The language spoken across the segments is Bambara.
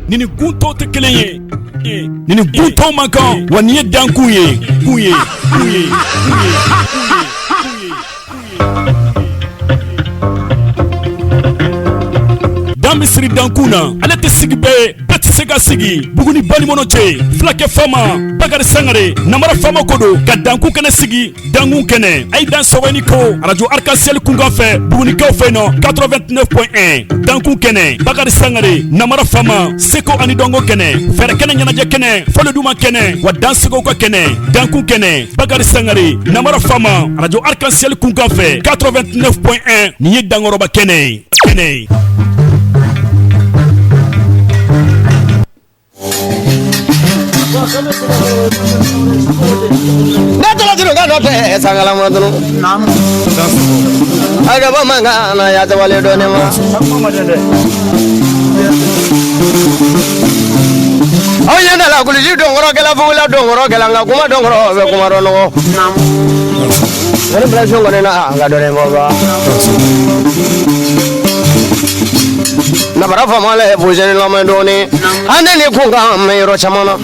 Nini gunto te kelen ye. Nini gunto man kan wa ni ye danku ye. Misiri dankuna ale te sigi bɛɛ tɛ se ka sigi Buguni Balimono cɛ Fulakɛ Fama Bakari Sangare Namara Fama ko don ka danku kɛnɛ sigi dankun kɛnɛ a ye dan sɔgɔni ko radio Arc-en-Ciel kunkan fɛ Bugunikaw fɛ yen nɔ 89.1 dankun kɛnɛ Bakari Sangare Namara Fama Seko ani dɔnko kɛnɛ fɛrɛ kɛnɛ ɲɛnajɛ kɛnɛ Fɔlɔduma kɛnɛ wa dansigiw ka kɛnɛ dankun kɛnɛ Bakari Sangare Namara Fama radio Arc-en-Ciel kunkan fɛ 89.1 nin ye dankɔrɔba kɛnɛ ye. Natolo ga dote sangala modunu nam aga ba manga na ya tawale done ma oya ndala kuliji dongoro kala fula dongoro kala nga kuma dongoro be kuma rono nam wala bla jongo na ga done mo ba na bara fama le bujeni la mandoni anene kunga mayro chamana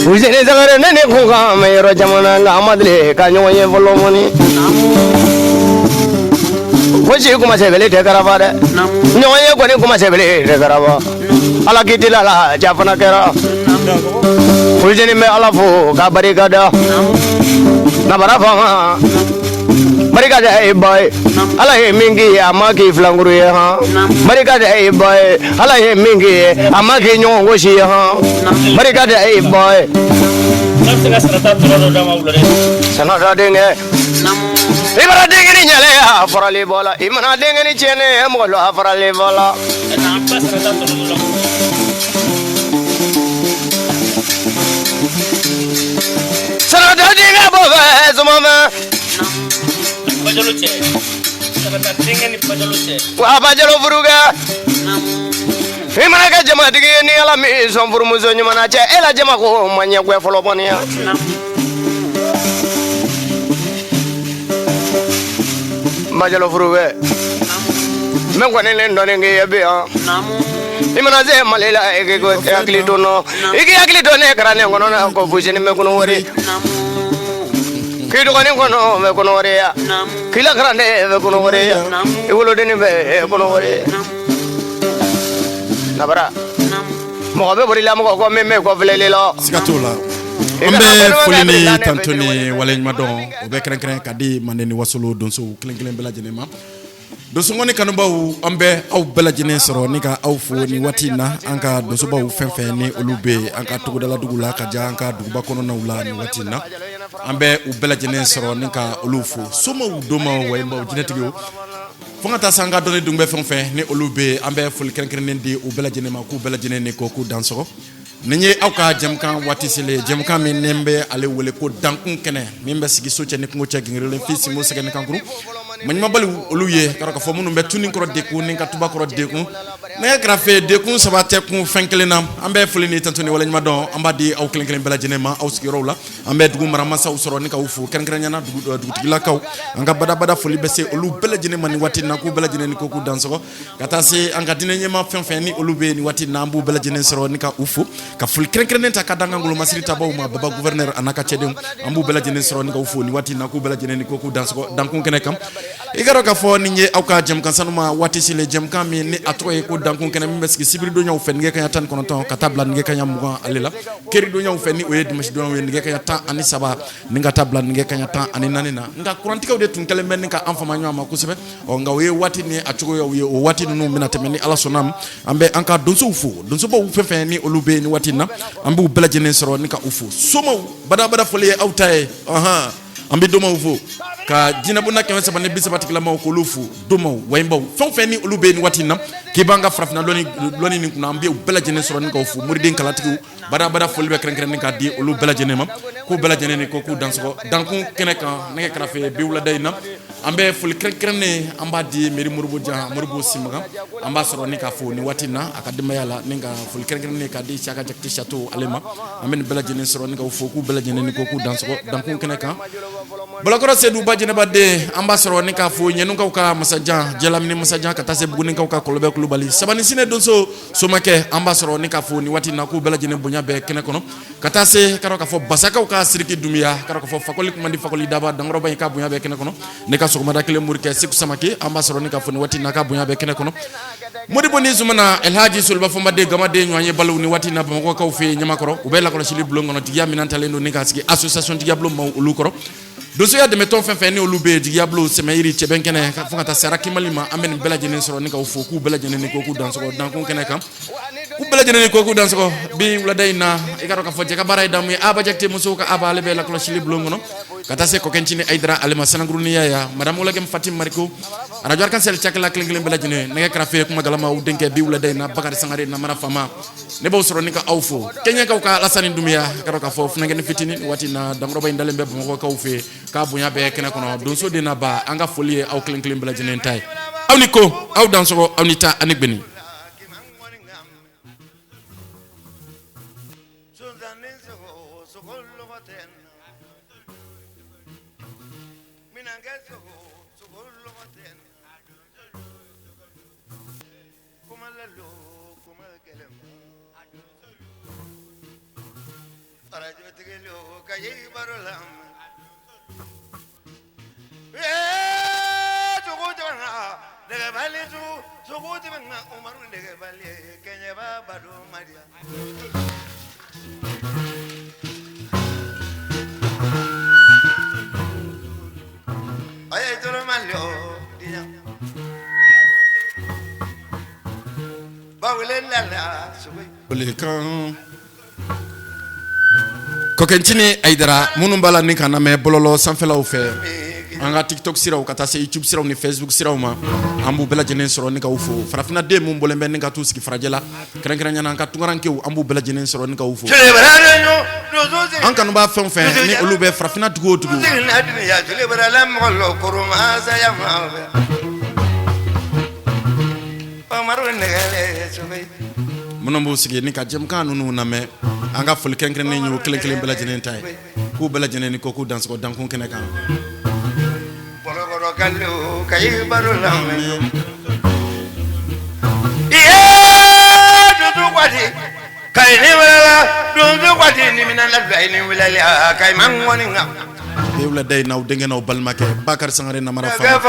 bujeni zagare nene kunga mayro chamana nga amadle ka nyoye volomoni Koji kuma sebele te karaba de nyoye ko ni kuma sebele te karaba ala kitila la jafana kera bujeni me ala fu ka barikada na bara fama barikada ay boy ala he mingi amaki flanguru ye ha barikada ay boy ala he mingi amaki nyongo shi ha barikada ay boy sanada denge ibara denge ni nyale ha farali bola imana denge ni chene molo ha farali bola sanada denge bobe zumama wa bajalo furuga imana ka jama digi ni ala mi son furu muso nyumana che ela jama ko manya gwe folo bonia bajalo furuga men ko ne len doni ngi yebe ha imana ze malela ege go akli dono ege akli donne karane ngono na ko fujini me kuno wori kido kani kono me kono wori ya kila karane me kono wori ya iwolo deni me kono wori nabara mo be bori la mo ko me ko velele lo sikatola ambe folini tantoni walen madon o be kren kadi maneni wasolo donso klen bela jenema donso ngoni kanubaw ambe aw bela jene soro nika aw fo ni watina anka donso baw fenfe ni olube anka tugudala dugula ka ja anka duguba kono na wula ni watina ambe u bela jene soro nika olufu soma u doma wayimba jinetigo fongata sanga doni dungbe fenfe ni olube ambe ful kren ndi u bela jene ma ku bela jene ni ko ku dansoro ninye awka jamkan watisile jamkan min nembe ale wole ko dankun kene mimbe sigi soche ni ngo chagingire le fisi mo sege kankuru manyma bali oluye karaka fo munu betuni ko deku ninka tuba ko deku na grafe deku sabate ku fenkelena ambe fulini tantoni wala nyma don ambadi aw kelen bela jenema aw sigi rowla ambe dugu marama sa usoro nika ufu kren nyana dugu tigila kaw anga bada fuli bese olu bela jenema ni watina ku bela jeneni ko ku dansoko kata se anga dinanyema fenfen ni olube ni watina ambu bela jenen soro nika ufu ka ful kren ta kadanga ngulu masiri tabaw ma baba gouverneur anaka chedem ambu bela jenen soro nika ufu ni watina ku bela jeneni ko ku dansoko dankun kene kam igaro ka fo ninye awka jam kan sanuma watisi le jam kam ni atoye ko dankun kene meski sibiri do nyaw fen nge kan tan kono ton ka tabla nge kan yamuga alela keri do nyaw fen ni o yedi mashi do nge kan tan ani saba ninga tabla nge kan tan ani nanina nga kurantika de tun kele men ka enfama nyama kusebe o nga we watini atogo yo o watini no minata men ni ala sonam ambe anka donso ufu donso bo fefe ni olube ni watina ambe bela jenen soro ni ka ufu somo bada fole awtaye aha ambe doma ufu ka jina buna ke wasa bane bisa batikala ma ko lufu doma wayimba fefe ni olube ni watina kibanga frafna loni ni kuna ambe bela jenen soro ni ka ufu muridin kalatiku bada fole be kren ni ka di olu bela jenen ma ko bela jenen ni ko ku danso danku keneka ne ka rafe biwla dayna ambe ful kren amba di meri murbo simaga amba soro ni ka fo ni watina akadima yala ninga ful kren ni ka di chaka jakti chateau alema amben bela jenen soro ni ka fo ku bela jenen ni ko ku danso danku keneka bala ko se du ba jineba de ambassador ni ka fo nyenu ka masajan jelamini masajan ka tase buguni ka kolobe kulubali sabani sine donso somake ambassador ni ka fo ni wati na ku bela jine bunya be kene kono ka tase karo ka fo basaka ka siriki dumiya karo ka fo fakoli kumandi fakoli daba dangro ba ka bunya be kene kono ne ka sokuma dakile murke siku samake ambassador ni ka fo ni wati na ka bunya be kene kono modi boni zumana El Hadji Sulba fo made gama de nyanye balu ni wati na ba ko ka fe nyama koro ubela ko shili bulongo no tiya minantale ndo ni ka siki association tiya blo ma ulu koro doso ya de meton fen ni olube tiya blo semayiri chebenkene fo ka ta saraki malima amen bela jene soro ni ka fo ku bela jene ni ko ku danso ko dan ko kene kam ku bela jene ni ko ku danso ko bi wala dayna e ka fo je ka baray dam ya aba jakte muso ka aba lebe la ko shili bulongo no kata se ko kencini aidra alima sanangru ni ya madame wala gem fatim mariko ana jor kan sel chakla klingling bela jene ne ka rafe kuma galama u denke bi wala dayna bakari sangare na mara fama ne bo soro ni ka awfo kenya ka lasani dumia ka fofu na ngene fitini wati na dangro bay ndale be mo ko awfe ka bunya be kene kono don so de na ba anga folie aw klingling bela jene tay aw ni ko aw danso ko aw ni ta anik beni ko kencini aidara munun bala ni kana me bololo sanfela u fe anga TikTok siraw kata se YouTube siraw ni Facebook siraw ma ambu bela jenen soro ni ka ufu farafina de mun bolembe ni ka tuski frajela kren kren nyana ka tungaranke u ambu bela jenen soro ni ka ufu an kanu ba fen fen ni olube farafina dugo dugo munombo sigi ni ka jem kanu nu na me anga ful kenkren ni nyu klen klen bela jenen tay ku bela jenen ni ko ku dans ko dankun kene kan kallu kay barulam du kwati kay ni wala du kwati ni minan la bay ni wala kay man woni ngam bewla day naw de ngeen naw balmake bakar sangare na mara fa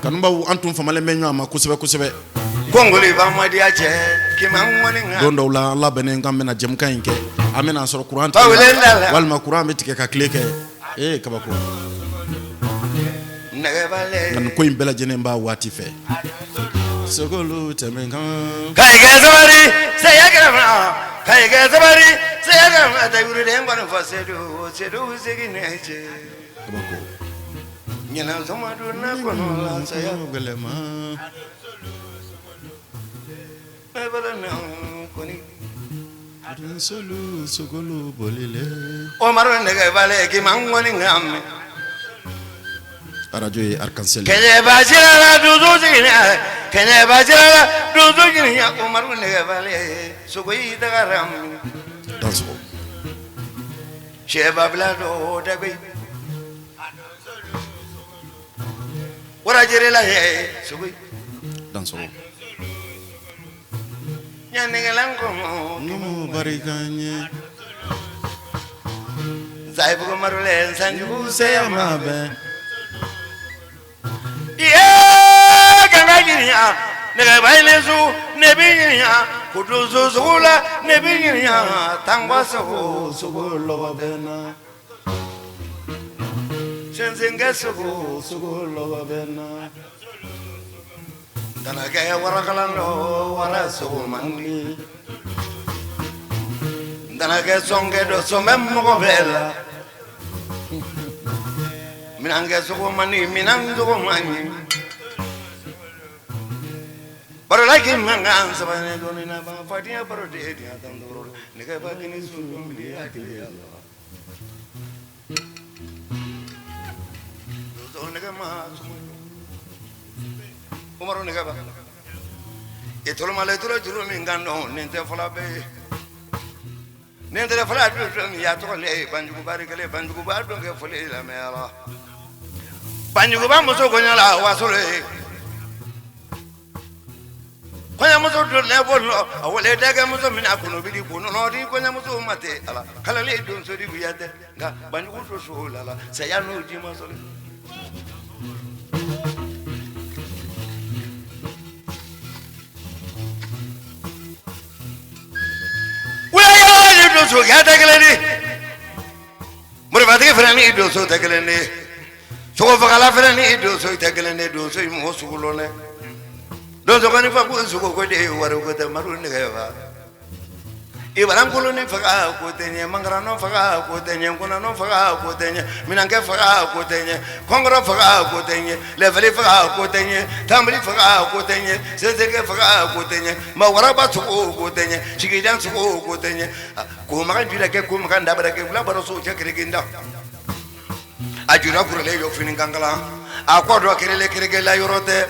kan mbaw antum fa male menyo ama kusebe kusebe gongoli ba madi ache ki man woni ngam dondo la la benen ngam mena jem kayinke amena soro courant wal ma courant metike ka kleke kabako kan ko imbela jene mba wati fe sogolu temengan kay gazabari sayagama kay gazabari sayagama tayuru de ngwan fasedu sedu segineche kabako nyana somadu na kono la sayagelema ebala na koni adun solu sogolu bolile o maro ndege bale ki mangoni ngam radio arc-en-ciel kene bajira dudu jina kene bajira dudu jina umaru ne vale sugoi dagaram danso sheba blado dagai wara jere la he sugoi danso nyane galango no bariganye zaibu marule sanju seyamabe ganganya nega bailezu nebinya kuduzu zula nebinya tangwaso sugulo bena senzenga sugulo bena danaga warakalando waraso mangi danaga songe do somemmo bella minanga sugo mani minango mani But like him, man, sabane doni na ba fatia pero de dia tandoro ne ka ba kini sulu mi ati Allah do ne ka ma umaro ne ka ba e tolo male tolo juro mi ngando ne te fola be ne te fola do mi ya to le banju ko bari kale banju ko ba do ke fole la me ala Banjugu ba muso konya la wasole. Konya muso do ne bollo awole daga muso mina kuno bidi kuno no di konya muso mate ala kala le don so di biyade nga banjugu to so lala sayanu di masole. Do so gata geleni mure fatike frani do so tageleni so fakala frani do so tageleni do so mo sugulone do so kani fa ko sugo ko de waro ko ta maru ne ga ibaram koloni faka ko tenye mangrano faka ko tenye kunano faka ko tenye minanke faka ko tenye kongro faka ko tenye leveli faka ko tenye tambli faka ko tenye sezeke faka ko tenye mawaraba tuko ko tenye chigidan tuko ko tenye ko makan jira ke ko makan dabara ke bula baro so chakre ginda ajura kurele yo finin kangala akodo kerele la yorote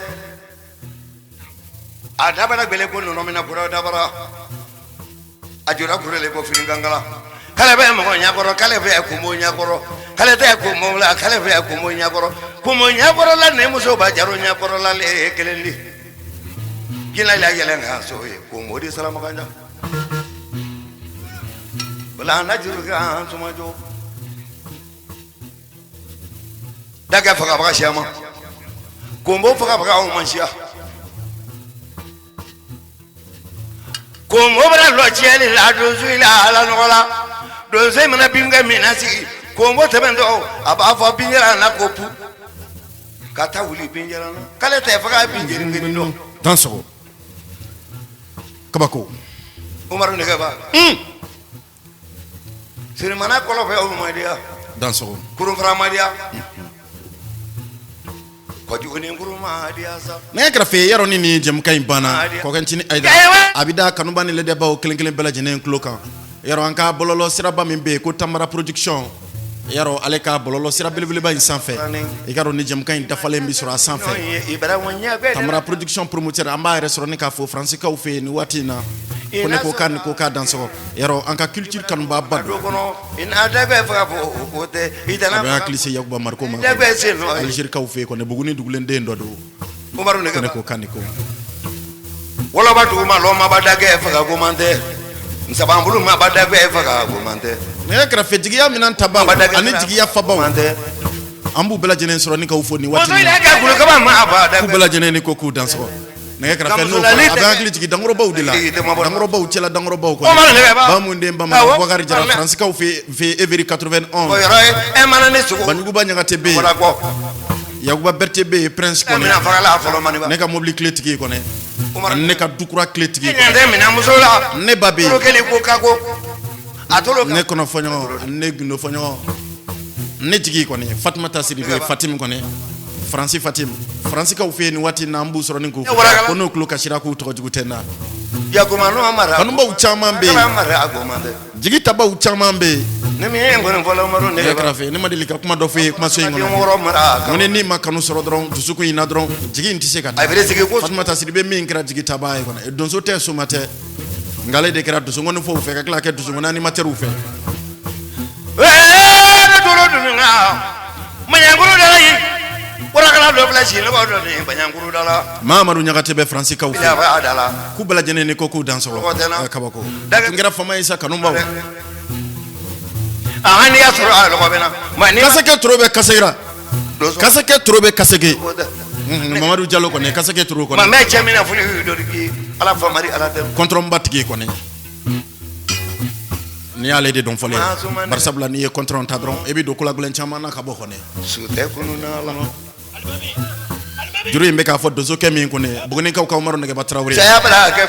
adabara bele ko no mina kura dabara ajura kurele ko fini gangala kala be mo nya koro kala be ko mo nya koro kala te ko mo la kala be ko mo nya koro la ne muso ba jaro nya koro la le kelendi gina la yele nga so e ko mo di salama kanja bala na juru ga suma jo daga faka faka shama ko mo faka faka o man shia Como para lo chele la dozuila la nola doze mana binga minasi como tebendo abafa binjara na kopu kata wuli binjara na kale te faga binjiri ngini no danso kabako umaru ne gaba sir mana kolo fe o madia danso kurun fara madia ko jugoni nguruma madia sa ne grafe yaro ni jam kay bana ko kan tini aida abida kanubani le deba o kelen bela jenen klokan yaro anka bololo siraba min be ko tamara production yaro aleka bololo sira belebele ba sanfɛ e garo ni jam kay dafale mi sura sanfɛ tamara production promoteur amba restaurant ka fo france ka fe ni watina ko ne ko ka danso yaro anka culture kan ba bado ina daga fa ko te itana ba klise yakuba marko ma algérie ka fe ko ne buguni dugulen de ndodo umaru ne ko kaniko wala ba duguma lo ma ba daga fa ko mante nsabambulu ma ba daga fa ko mante ne kra fe jigiya minan taba ani jigiya fa ba mante ambu bela jenen soro ni ka ufo ni wati ku bela jenen ni ko ku danso ne kra fe no aba ngli jigi dangoro baw dila dangoro baw cela dangoro baw ko ba mu ndem ba ma bokar jara france ka fe every 91 e manane suko banyugo ba nyanga tebe yakuba berte be prince ko ne ka mobile clé tigi ko ne ne ka dukura clé tigi ne babe ne kono fonyo ne gundo fonyo ne tigi ko ne fatmata sidi be fatim ko ne francis fatim francis ka ufe ni wati na mbu soro ni ko no klo ka shira ko to jugutena yakuma no amara kanumba uchama be jigi taba uchama be ne mi ngone vola maro ne ka fe ne madilika kuma do fe kuma so ngono ngone ni makanu soro dron tusuku ina dron jigi ntise ka fatmata sidi be min kra jigi taba e kono e don so te so mate ngale de kra tusu ngone fo fe ka kla ke tusu ngona ni materu fe dolo dunga manyanguru dalai warakala do flash ne ba do ni manyanguru dala mamadu nyagate be francis ka ufe dala ku bela jene ne ko ku danso kabako ngira fama isa kanumba ahani ya soro ala ko bena mani kasake trobe kaseira kasake trobe kasege mamadu jallo ko ne kasake tro ko ne ma chemina fuli do ri ala famari ala de contre mbatigi ko ne ni ale de don fole barsabla ni e contre on tadron e bi do kula gulen chama na ka bo ko ne su te kunu na la juru imbe ka fo do zo kemi ko ne bugni ka maro ne ba trawri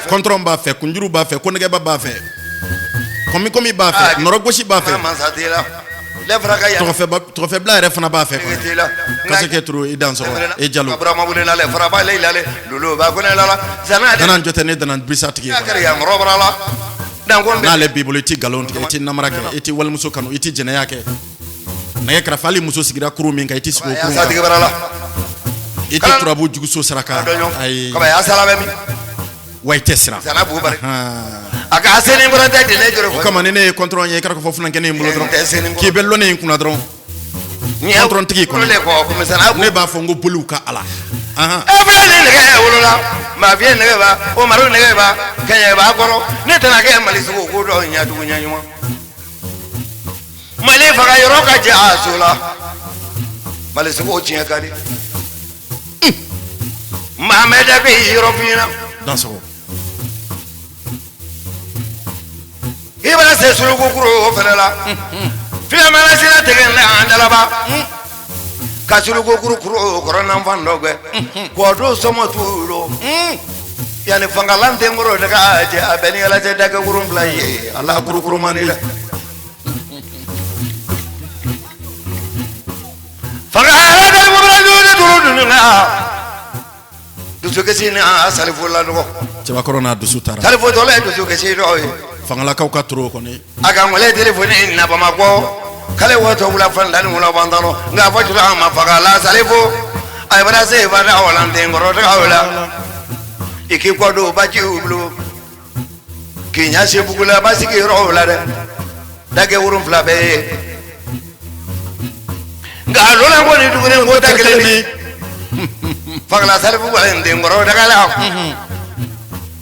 contre on ba fe kunjuru ba fe ko ne ba fe komi ba fe noro goshi ba fe to fe bla refna ba fe ko kasake tro e danso e jallo brama bulena le fara ba le lale lulu ba ko ne la zana danan jotene danan bisatigi ya mrobra la na le bibolo iti galon iti namarake iti wal muso kanu iti jena yake na yakra fali muso sigira kuru min ka iti siko kuru iti turabu jugu so saraka ay kaba ya salame mi way tesra sana bu bare aka aseni murata de le joro kama ne contrôle ye kara ko fofu nan kene mbulo dron ki bello ne kuna dron Contron tigi ko. le ko ko misana Ne ba fongo bolu ka ala. Aha. e fana ni nege wolola ma vie nege ba o maro nege ba kenya ba koro ne tana ke mali sugo ko do nya du nya nyuma mali faga yoro ka ja asula mali sugo chiya kali Mohamed abi yoro fina Dans ce ibara se sulu ko kuro fana la fina mala sila tegen la andala ba ka sulu ko kuro korona mfando gwe ko do somo tulo yani fangalante ngoro daga je abeni ala je daga gurum blaye ala kuru manila fangala dal mabra dulu du soke sina salifu la do Ceba corona du sutara. salifu to le du soke sina Fangala ka ka tro ko ni. aga ngole telefoni na bamako kale woto bula fandani mula bandano nga fajula ma fangala salifu ay bara se bana walante ngoro daga wala iki ko do baji ublu kinya se bugula basiki ro la de dage wurum flabe nga lola ngoni dugune ngo dagele ni fagala salifu walante ngoro daga la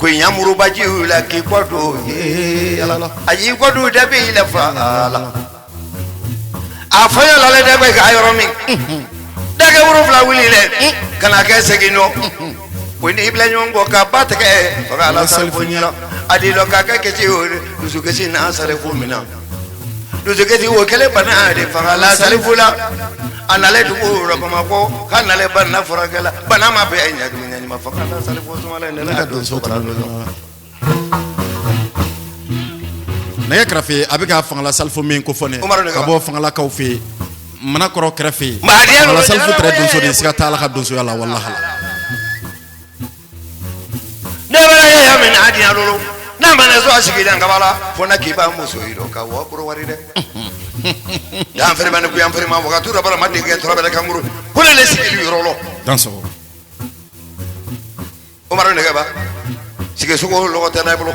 kinya muru baji ula ki ko do ayi ko do dabe la fa afaya la le dabe ga yoromi dage wurum fla wili le kana ke segino wini ibla nyongo ka batake fagala salifu nyala adilo ka ka ke jiore dusuke sina salifu mina dusuke di wo kele bana de fagala salifu la anale duguro kama ko kanale bana furagala bana ma be anya dunya ni mafagala salifu sumala ndela do sokala Ne krafe abika fangala salfo min ko fone. Abo fangala ka fe. Mana koro krafe. Fangala salfo tre don so de sika tala ka don so yalla wallahi. nebara ya min adiya lolo na mana zo asigi dan kabala fona kiba muso iro ka wo bro waride dan fere ban ku yam fere ma wakatu rabala madde ke torabe da kanguru kula le sigi rolo Dans ce umaro ne gaba sigi suko logo tana blo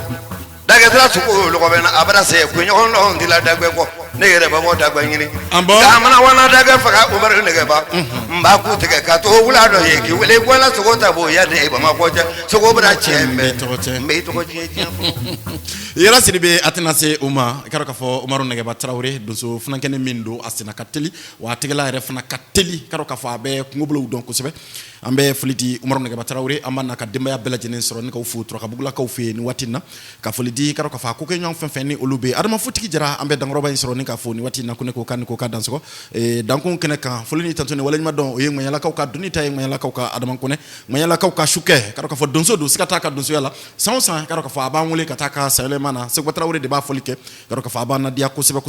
daga tra suko logo bena abara se ku nyon no ndila dagwe ko ne yere ba mo dagwe ngini Ambo. ka mana wana daga faka umaro ne gaba mba ku tege ka to wula do ye ki wele ko la suko tabo ya de ba ma ko je suko bra chembe me to ko je Yera sidibe atinase uma karo ka fo Umaru Nege Traoré do so fana kene mindo asina kateli wa tigala re fana kateli karo ka fo abe ngoblo donc sebe ambe foliti Umaru Nege Traoré amana ka demba ya bela jenen soro ni ka fu tro ka bugula ka fe ni watina ka foliti karo ka fa ko ke nyong fen ni olube adama fotiki jara ambe dang roba soro ni ka fo ni watina ko ne ko kan ko ka danso ko e danko kene ka folini tantone wala ma don o yeng yala ka ka duni tay yala ka adama ko ne yala ka shuke karo ka fo donso do sikata ka donso yala sansa karo ka fo aba ngule ka ta ka sele mana se Traoré de ba folike karo ka fa ba na dia ko sebe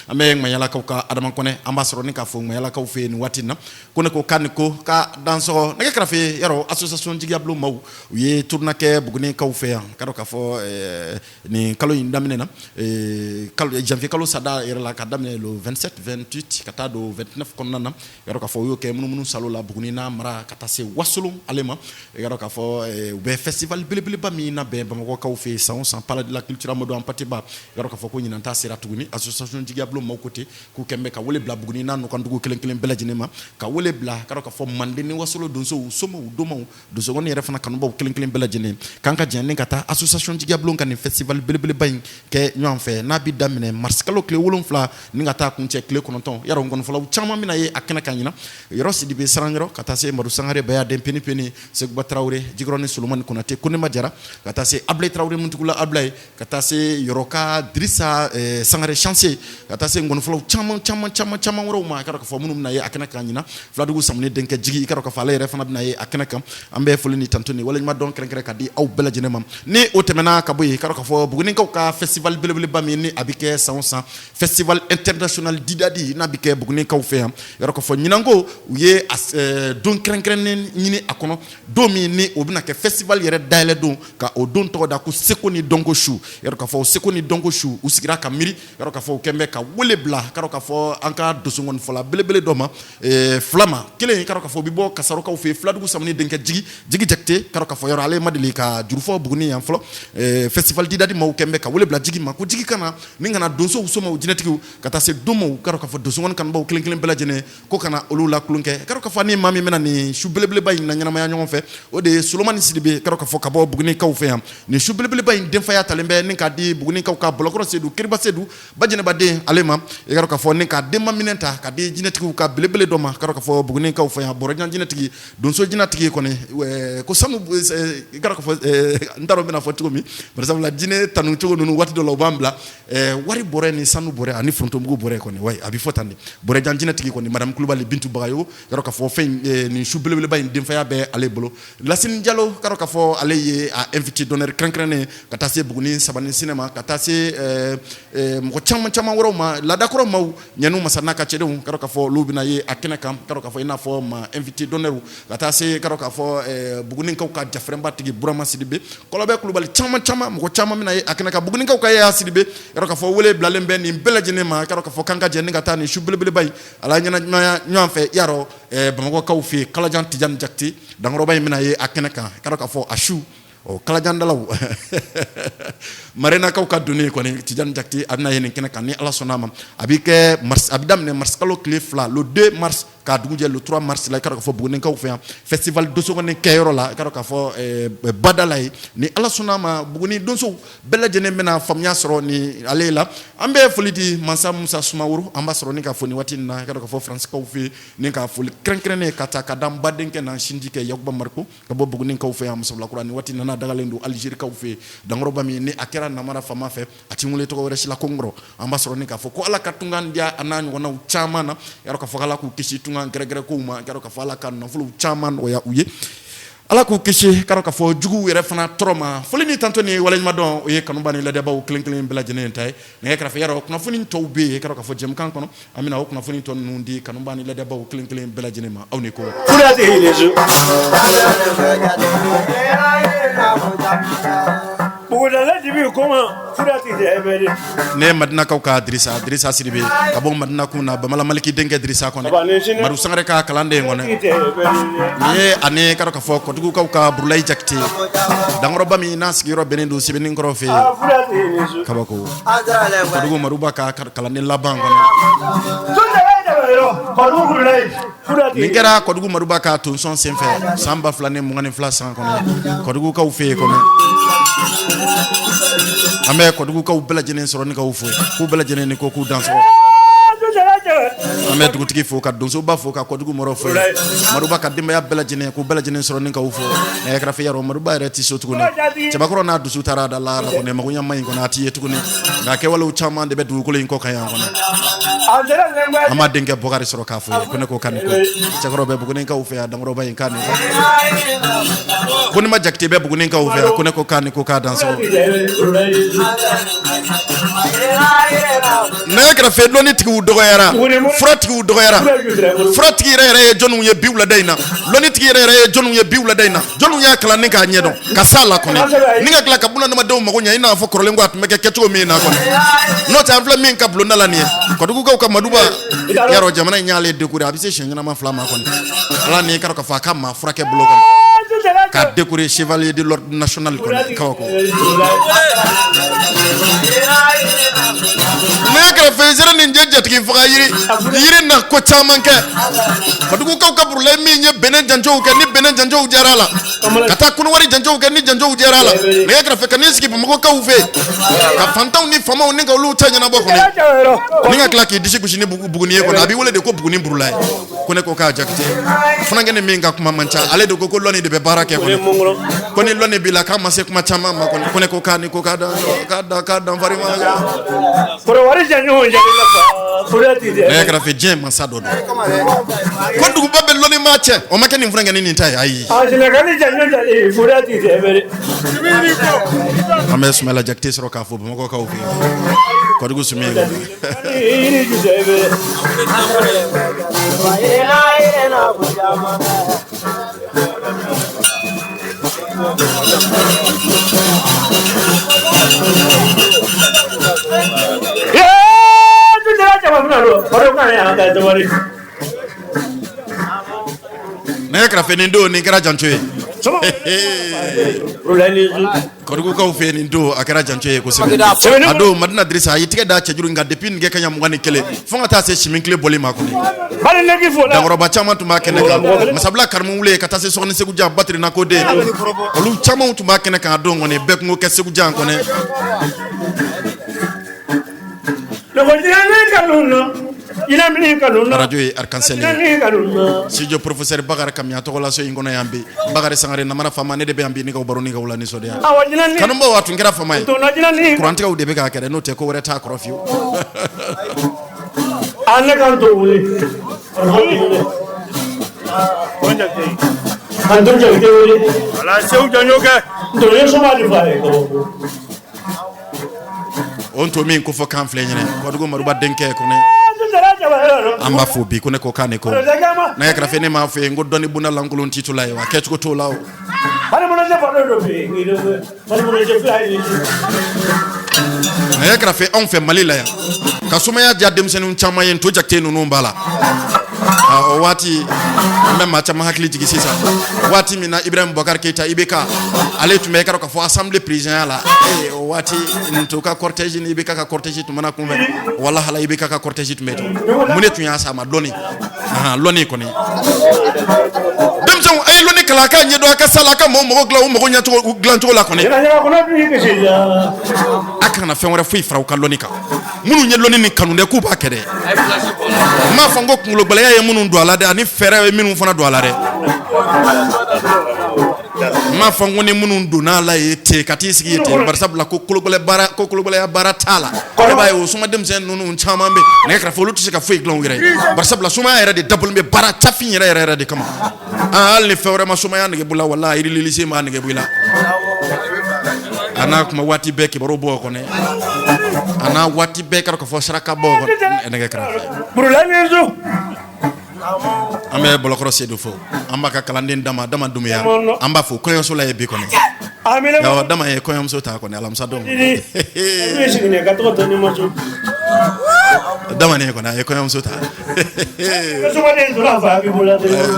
ambe yala ka adama ko ne ambassadeur ni ka fo yala ka fe ni watina ko ne ko kan ko ka danso ne ka fe yaro association jigia blo maw ye tourna ke bugni ka fe karo ka fo ni kalo indamine na kalo janvier kalo sada yera la ka damne le 27 28 kata do 29 konnana yaro ka fo yo ke munu salo la bugni na mara kata se wasulum alema yaro ka fo be festival bele ba mi na be ba ko ka fe sans parler de la culture modo en partie ba yaro ka fo ko nyina ta sera tuguni association jigia blo maw côté ku kembe ka wole bla bugni na no kan dugu kelen bela jinema ka wole bla karo ka fo mande ni wasulo donso somo domo do so ngoni refana kan bo kelen bela jine kanka jenne kata association jigia blo kan festival bele bayin ke nyom fe na bi damine mars kalo kle wolon fla ni ngata kunche kle kononton yaro ngon fla chama mina ye akena kanyina yaro sidibe sarangero kata se maru sangare baya dem peni se Gba Traoré jigroni Suleiman Konate kone majara kata se Ablay Traoré muntukula Ablay kata se yoroka Drissa sangare chantier kata se ngon fla chama woro ma karo ka fo munum na ye akena kanyina fla dugu samne denke jigi karo ka fa le refana bina ye akena kam ambe folini tantoni wala ma don kren kadi aw bela jine mam ni otemena kaboy karo ka fo buguni ka festival bele bami ni abike sansa festival international didadi na bike buguni ka fe yaro ka fo nyinango ye don kren nyini akono do mi ni obina ke festival yere daile don ka o don to da ku sekoni dongo shu yaro ka fo sekoni dongo shu usigira ka miri yaro ka fo kembe ka wole bla karo ka fo anka dosungon fola bele doma flama kele karo ka fo bibo kasaro ka fe fladugu samni denke jigi jakte karo ka fo yoro ale madeli ka jurufo buguni yan flo festival didadi maw kembe ka wole bla jigi ma ko jigi kana ni ngana donso usoma jinetiku kata se domo karo ka fo donso won kan baw kelen bela jene ko kana olu la kulunke karo ka fa ni mami mena ni shubelebele bay na nyana ma nyon fe o de solomani sidibe karo ka fo ka baw buguni ka fe am ni shubelebele bay den fa ya talembe ni ka di buguni ka blokoro sedu kirba sedu bajene bade alema e karo ka fo ni ka de maminenta ka di jinetiku ka belebele doma karo ka fo buguni ka fe boro jan jinetiki donso jinatiki ko ne ko sanu karo ka fo ndaro bena fo tikomi par exemple la jine tanu chogo nunu wati do lo bambla wari bore ni sanu bore ani fronto mgo bore ko ne way abi fotandi bore jan jinetiki ko ni madame Kulubali Bintu Bagayo karo ka fo fen ni shubelebele bay dem fa ya be ale bolo Lassine Diallo karo ka fo ale ye a invité d'honneur krenkrené kata se buguni sabani cinéma kata se mo chama woro ma la dakoro maw nyanu masana ka chede karo ka fo lubina ye akena kam karo ka fo ina fo ma invité d'honneur kata se karo ka fo buguni ka jafremba tigi burama sidibe kolobe Kulubali chama mo chama mina ye akena ka buguni ka ya sidibe karo ka fo wole blalembe ni belajene ma karo ka fo kanga jeni ngata ni shubelebele bay ala nyana nyon fe yaro bamako kaw fi kala jan tijan jakti dangro bay mina ye akena ka karo ka fo ashu o kala jan dalaw marena kaw ka doni ko ni tijan jakti adna yen kena kan ni ala sonama abike mars abidam ne mars kalo cliff la le 2 mars ka duguje le 3 mars la karo ka fo buguni kaw fe festival doso ko ne kayro la karo ka fo badalay ni ala sonama buguni donso bella jene mena famnya soro ni alela ambe foliti mansa musa sumawuru ambasro ni ka fo ni watina karo ka fo france kaw fe ni ka fo krenkrene kata kadam badenke na shindike yakba marko ka bo buguni kaw fe am sabla qur'ani watina na dagalendo algérie kaw fe dangro bami ni akera namara fama fe atimule to ko reshi la kongro ambasro ni ka fo ko ala katungan dia anani wona chamana yaro ka fo kala ku kishi gregre ko ma karo ka fala kan no fulu chaman o ya uye ala ko kishi karo ka fo jugu yere fana troma fulini tanto ni wala ma don o ye kanu bani la deba o klen bela jene tay ne kra fa yaro kuna funi to be karo ka fo jem kan kono amina o kuna funi to nundi kanu bani la deba o klen bela jene ma awni ko fula de leju buguda la dibi koma furati de ebedi ne madina kaw ka Drissa sidibe ka bon madina kuna ba mala maliki denke Drissa kono maru sangare ka kalande ngone ye ane karo ka fo ko dugu kaw ka burlay jakti dangro bami nas giro benendo sibeni ngoro fe kabako ko dugu maru ba ka kalande laban kono ningera ko dugu maru ba ka ton son sen fe samba flane mo ngane flasan kono ko dugu kaw fe kono ambe ko dugu kaw bela jenen soro ni kaw fo ku bela jenen ni ko ku danso ambe dugu tigi fo ka donso ba fo ka ko dugu moro fo maruba ka dimba ya bela jenen ku bela jenen soro ni kaw fo e kra fe yaro maruba reti so tugo ni ce bakoro na dusu tara da la ko ne magunya mai ko na ti tugo ni da ke wala u chama de be dugu ko len ko kayan ko na ama denke bogari soro ka fo ko ne ko kan ko ce garo be bugu ni kaw fe da ngoro ba yin kan ko ni ma jakti be bugu ni kaw fe ko ne ko kan ko ka danso ne kra fe lo ni tigi dogoyara frotigi dogoyara frotigi re jonu ye biwla dayna lo ni tigi re jonu ye biwla dayna jonu ya kala ni ka nyedo ka sala ko ni nga kala ka buna na madow magonya ina fo korole ngwa meke keto mi na ko no ta fla min ka blona la ni ko dugu ka maduba yaro jamana nyaale de ko abise shengana ma fla ma ko ala ni ka fa ka ma frake blogo ka décorer chevalier de l'ordre national ko kawako ne kra fezera ni jeje tiki fuga yiri na ko chamanke ko dugu ka burle mi nye benen janjo ke ni benen janjo jarala kata kun wari janjo ke ni janjo jarala ne kra fe kaniski bu mako ka ufe ka fantaw ni fama ni ka lu tanya na boko ni nga klaki disi ku shini bugu ni ko na bi wole de ko bugu ni burulai ko ne ko ka jakte funa ngene mi nga kuma mancha ale de ko loni de be barake ko ni loni bila kama se kuma chama ma ko ne ko ka ni ko ka da vari ma ko wari janjo la furati de ne kra fe jem masado do ko dugu babbe loni ma che o ma keni funa ngene ni tai ai ajina kani janjo de furati de bere ame sumela jakte soro ka fo mako ka ufi ko dugu sumi ini juzebe ne kra fe nindo ni kra janchoe korugo ka fe nindo akra janchoe ko se ado madina drisa yitike da chejuru nga depuis nge kanya mugani kele fonga ta se chiminkle boli makuni dangoro ba chama tuma kene ka masabla karmu wule ka ta se sokni segu jam batri na ko de olu chama tuma kene ka do ngone bek ngo ke segu jam kone radio arc-en-ciel studio professeur Bakar Kamia to la so ingona yambi Bakar Sangare na mana fama ne de be ambi ni ka baro ni ka wala ni so de kanumba watu ngera fama kuranti ka udebe ka kere no te ko wore ta krofio anne kan to wuli andon jage wuli ala sew janyoke to le so ma di fare ko on to min ko fo kan fle nyene ko dugo maruba denke ko ne amba fo bi ko ne ko kane ko na yakra fe ne ma fe ngodoni buna lankulon titulay wa ketu ko to law bari mo na je fado do be bari mo na je fi ay na yakra fe on fe malila ya kasuma ya jadem senu chama yen to jakte no mbala o wati memma chama hakli jigi sisa wati mina Ibrahim Bokar Keita Ibeka ale tume karo ka fo assemblée président la o wati nto ka cortège ni Ibeka ka cortège to mana kumbe wala hala Ibeka ka cortège to meto munetu ya sama loni loni ko ni dem son ay loni kala ka nyedo ka sala ka mo gla mo nya to glanto la ko ni akana fe wora fu ifra ka loni ka munu nye loni ni kanu de ku ba kede ma fango kungulo gbala ya munu do ala de ani fere minu fana do ala de ma fango ni munu do na la yete kati sigi yete barsabla ko kulugole ya baratala ko ba yo suma dem sen nunu chama be ne kra folu tisi ka fu iglon wire barsabla suma era de double be barata fin era de kama al ni fere ma suma ya ne bula wallahi iri lisi ma ne bula ana kuma wati beki baro bo ko ne ana wati beki ko fo saraka bo ko ne kra Brulamizo ambe bolokro sedu fo amba ka kalandin dama dumia amba fo koyon so la e bi ko ne ya dama e koyon so ta ko ne alam sa dom dama ne ko na e koyon so ta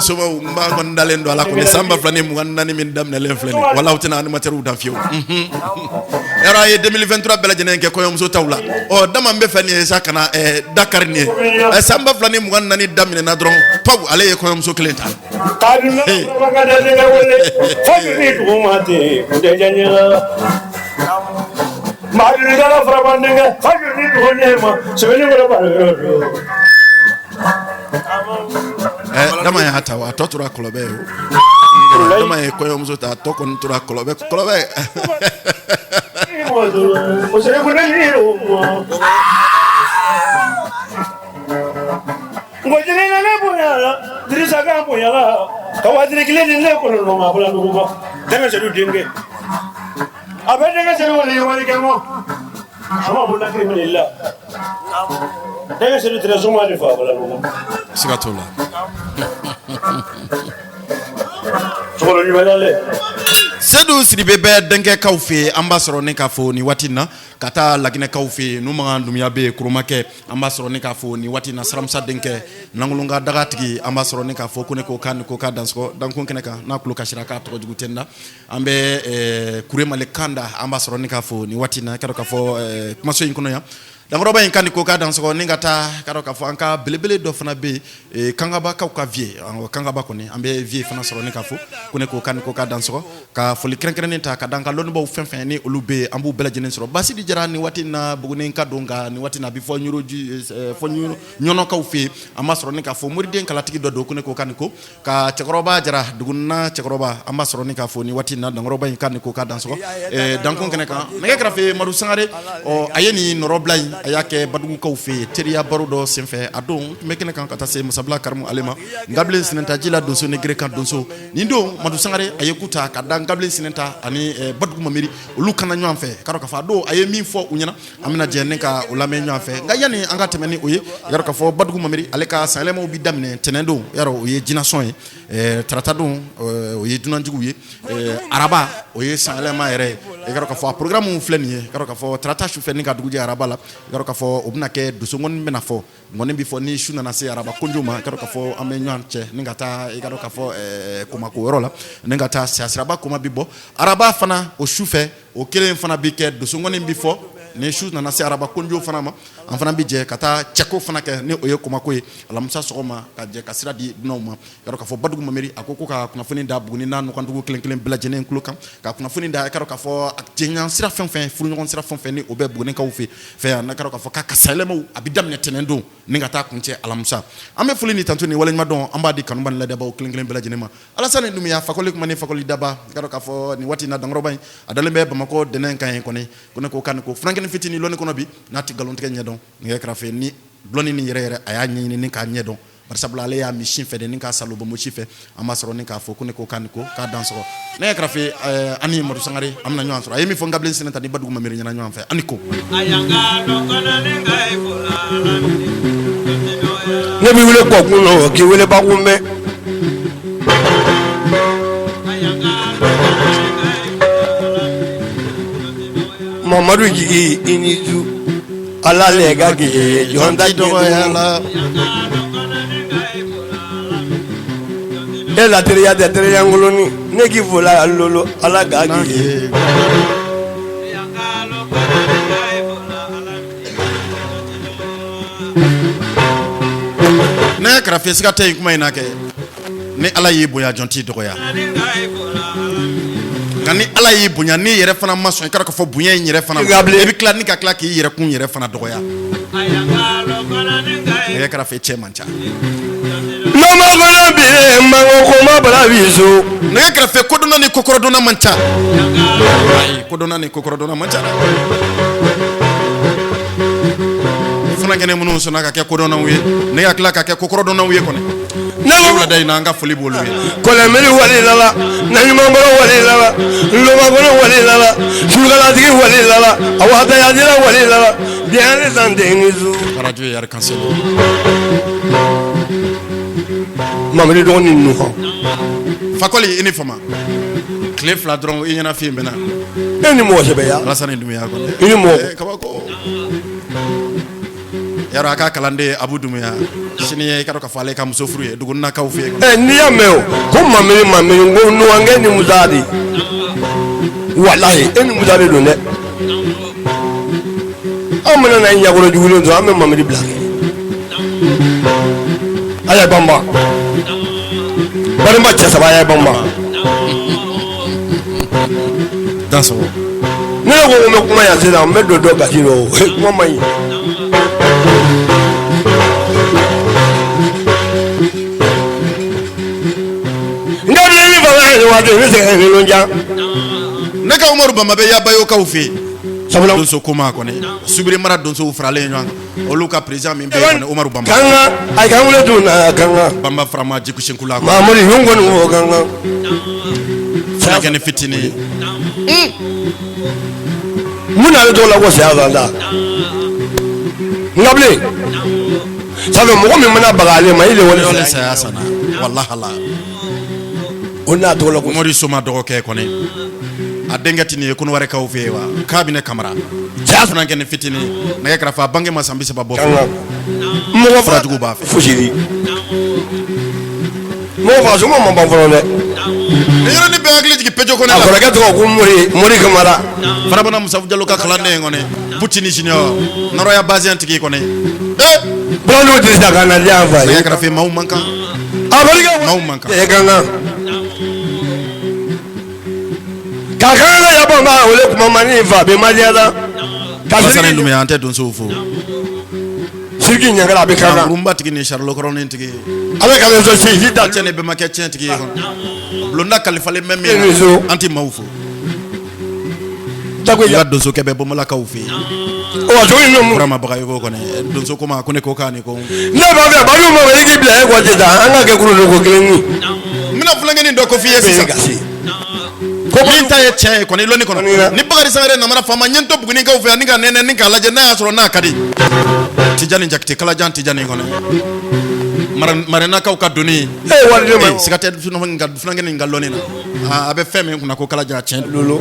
so mba ko ndalen do ala ko ne samba flani mu ngani min dam ne len flani wala utina ni materu da fiu era e 2023 bela jenen ke koyon so tawla o dama mbe fani e sakana e Dakar ni e samba flani mu ngani dam ne na dron paw ale e koyon so klenta kaduna bagada de wole fogni to mate de janyela Mari dala frabandenga fogni to nema sebeni wala baro dama ya hata wa totura kolobe dama e koyon so ta to kon tura kolobe o sere ko ni ngojene na boyala dirisa ga boyala kawadire kile ni ne ko no ma bula no ba danga sedu dinge abedanga sedu wali kemo ama bula kriminella danga sedu trezo ma fa bula no sigatola solo ni balale sedu siribebe denke kaufe ambassador ne kafo ni watina kata lagine kaufe no mangandum yabe kurumake ambassador ne kafo ni watina saramsa denke nangulunga dagatigi ambassador ne kafo kune ko kan ko ka dansko dankon keneka na kuluka shiraka to jugutenda ambe kurema le kanda ambassador ne kafo ni watina kado kafo kumaso yinkono ya dangoro ba yinkani ko ka dansko ningata kado kafo anka belebele do fana be kangaba ka vie kangaba kone ambe vie fana soro ne kafo kune ko kan ko ka dansko ka foli krenkren ta ka danka lonu bo fenfen ni olube ambu bela jenen soro basi di jara ni watina bugune ka donga ni watina bi fo nyuroji fo nyono ka ufi amma soro ne kafo muriden kala tigi do kune ko kan ko ka chekroba jara dugunna chekroba amma soro ne kafo ni watina dangoro ba yinkani ko ka dansko dankon kene ka ne grafe Madu Sangare o ayeni noroblay ayake badugu ka ufi teriya barudo senfe adon mekene kan kata se musabla karmu alema ngable sinenta jila donso ne grekan donso nindo Madu Sangare ayekuta kada ngable sinenta ani badugu mamiri olu kana nyanfe karo ka fa do ayemi fo unyana amina jenne ka ulame nyanfe ngayani anga temeni oye yaro ka fo badugu mamiri aleka salema obi damne tenendo yaro oye jinason tratado oye dunanjugu ye araba oye salema ere yaro ka fo programme fleni yaro ka fo trata chou feni ka dugu araba la yaro ka fo obna ke dusu ngon mena fo ngone bi fo ni shuna na se araba kunjuma yaro ka fo amenyan che ningata yaro ka fo kuma ko yoro la ningata siasraba kuma bibo araba fana o shufe o kelen fana bi ke dusu ngone bi fo ne shoes na se araba kunjo fana ma an fana bi je kata cheko fana ke ne oye kuma ko alamusa sogoma ka je ka sira di noma yaro ka fo badugu mameri akoko ka kuna funi da buguni na no kandugo kelen bela jene nkuluka ka kuna funi da karo ka fo akjenyan sira fenfen furu ngon sira fenfen ni obe buguni ka ufi fe na karo ka fo ka kasalemo abidam ne tenendo ninga ta kunche alamusa ame fuli ni tantu ni wala ma don amba di kanu ban la daba o kelen bela jene ma ala sane dum ya fakoli kuma ni fakoli daba karo ka fo ni wati na dangro bay adalembe bamako denen kan ko ne ko kan ko franken fitini loni kono bi nati galon tege nyedon nge krafe ni bloni ni yere aya nyi ni ka nyedon par sabla le ya mission fe de ni ka salo bo mo chife amasoro ni ka fo ko ne ko kan ko ka danso ne krafe ani mo sangari amna nyo ansoro ayemi fo ngablen sinata ni badugo mamiri nyana nyo am fe aniko ayanga dokona ne ngai fulala ne bi wule ko kuno ki wule ba kumbe Mamadou Jigi inizu ala lega ge jonda doyala ela teria de triangulo ni neki vola lolo ala gagi ne krafe sika tay kuma ina ke ne ala yi boya jonti doya kani ala yi bunya ni yere fana maso ikara ko fo bunya yi yere fana e bi kla ni ka kla ki yere kun yere fana doya e kara fe che mancha no ma gona bi ma ko ma bala biso ne kara fe kodona ni kokorodona mancha ai kodona ni kokorodona mancha fana gene munu so naka ke kodona wi ne ya kla ka ke kokorodona wi ko ne na day na nga foli bolu ko le meri wali lala na nyuma ngoro wali lala lo ma ngoro wali lala shugala digi wali lala awata ya dira wali lala bien les andengizu radio yar cancel mamri don ni no fakoli uniforme cliff la dron inyana fi mbena eni mo sebe ya rasane dumiya ko ini mo kabako yaro aka kalande abu dumiya sini kado ka fale kam sofru e dugun na kaw fe ni ya meo ko mamri ngo no ange ni muzadi wallahi eni muzadi do ne amana na nya goro jugulo do amme mamri black aya bamba bari ma chesa ba ya bamba danso ne ko me kuma ya sira me do ga jiro kuma mai neka umaru bama be ya bayo kaw fe sabula donso kuma ko ne subire mara donso frale nyan o luka president min be ko ne umaru bama kanga ay kan wala duna kanga bamba frama jiku shinkula ko mamuri yongo no kanga sa gene fitini muna le dola ko sa zanda ngable sabe mo ko mi mana bagale mai le wala sa sana wallahi allah ona dola ko mori suma dogo ke ko ne adengati ni ko ware kaw fe wa kabine kamera jasuna gene fitini na yakra fa bange masambi se babo mo ko fra jugo ba fe fujiri mo fa so mo mba volone ne yoro ni be agli jigi pejo ko ne la ko ga to ko mori kamera fara bana musafu jallo ka kalande ngone butini junior naro ya base antiki ko ne brando dis da kana dia fa na yakra fe mau manka abariga mau manka e ganga kakanga ya bamba ole kuma mani va be maliada kasane ndum ya ante don sofu sirgi nyangala be kanga rumba tigi ni charlo korone tigi avec avec so si vita tene be make tien tigi ko blonda kalifale meme anti maufu takwe ya don so kebe bomola ka ufi o so ino mu brama bagayo ko ne don so kuma ko ne ko kani ko ne ba be ba yo mo be ki bla e ko teta anga ke kuro ko keleni mina fulangeni ndo ko fiye sisa ko min taye che ko ne loni kono ni bagari sangare na mara fama nyento buguni ka ufi aninga nene ninga laje na asro na kadi tijani jakti kala jan tijani ko ne marena ka ka doni wali ma sikate fino nga fulangeni ngaloni na abe feme kuna ko kala jan chen lolo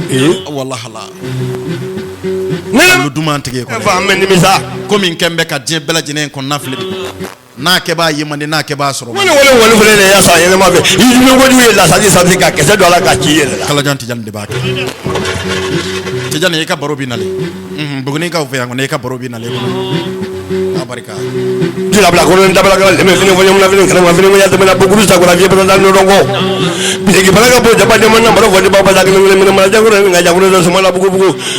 wallahi la ne duma tige ko fa men misa ko min kembe ka je bela jine ko nafle na ke ba yimande na ke ba soro wala fele ya sa yene ma be yi mi wodi la sa di sa ka kese do la ka ci yele kala janti jande ba te jane ka baro bi nale buguni ka fe ngone ka baro bi nale ko abarika di la bla ko ndabla ka le me fini fo nyum na fini kana fini mo ya te na buguru sa ko la vie pendant no dongo bi ke bala ka bo jaba de mo na baro fo de baba da ke me na ja ko nga ja ko do so mala bugu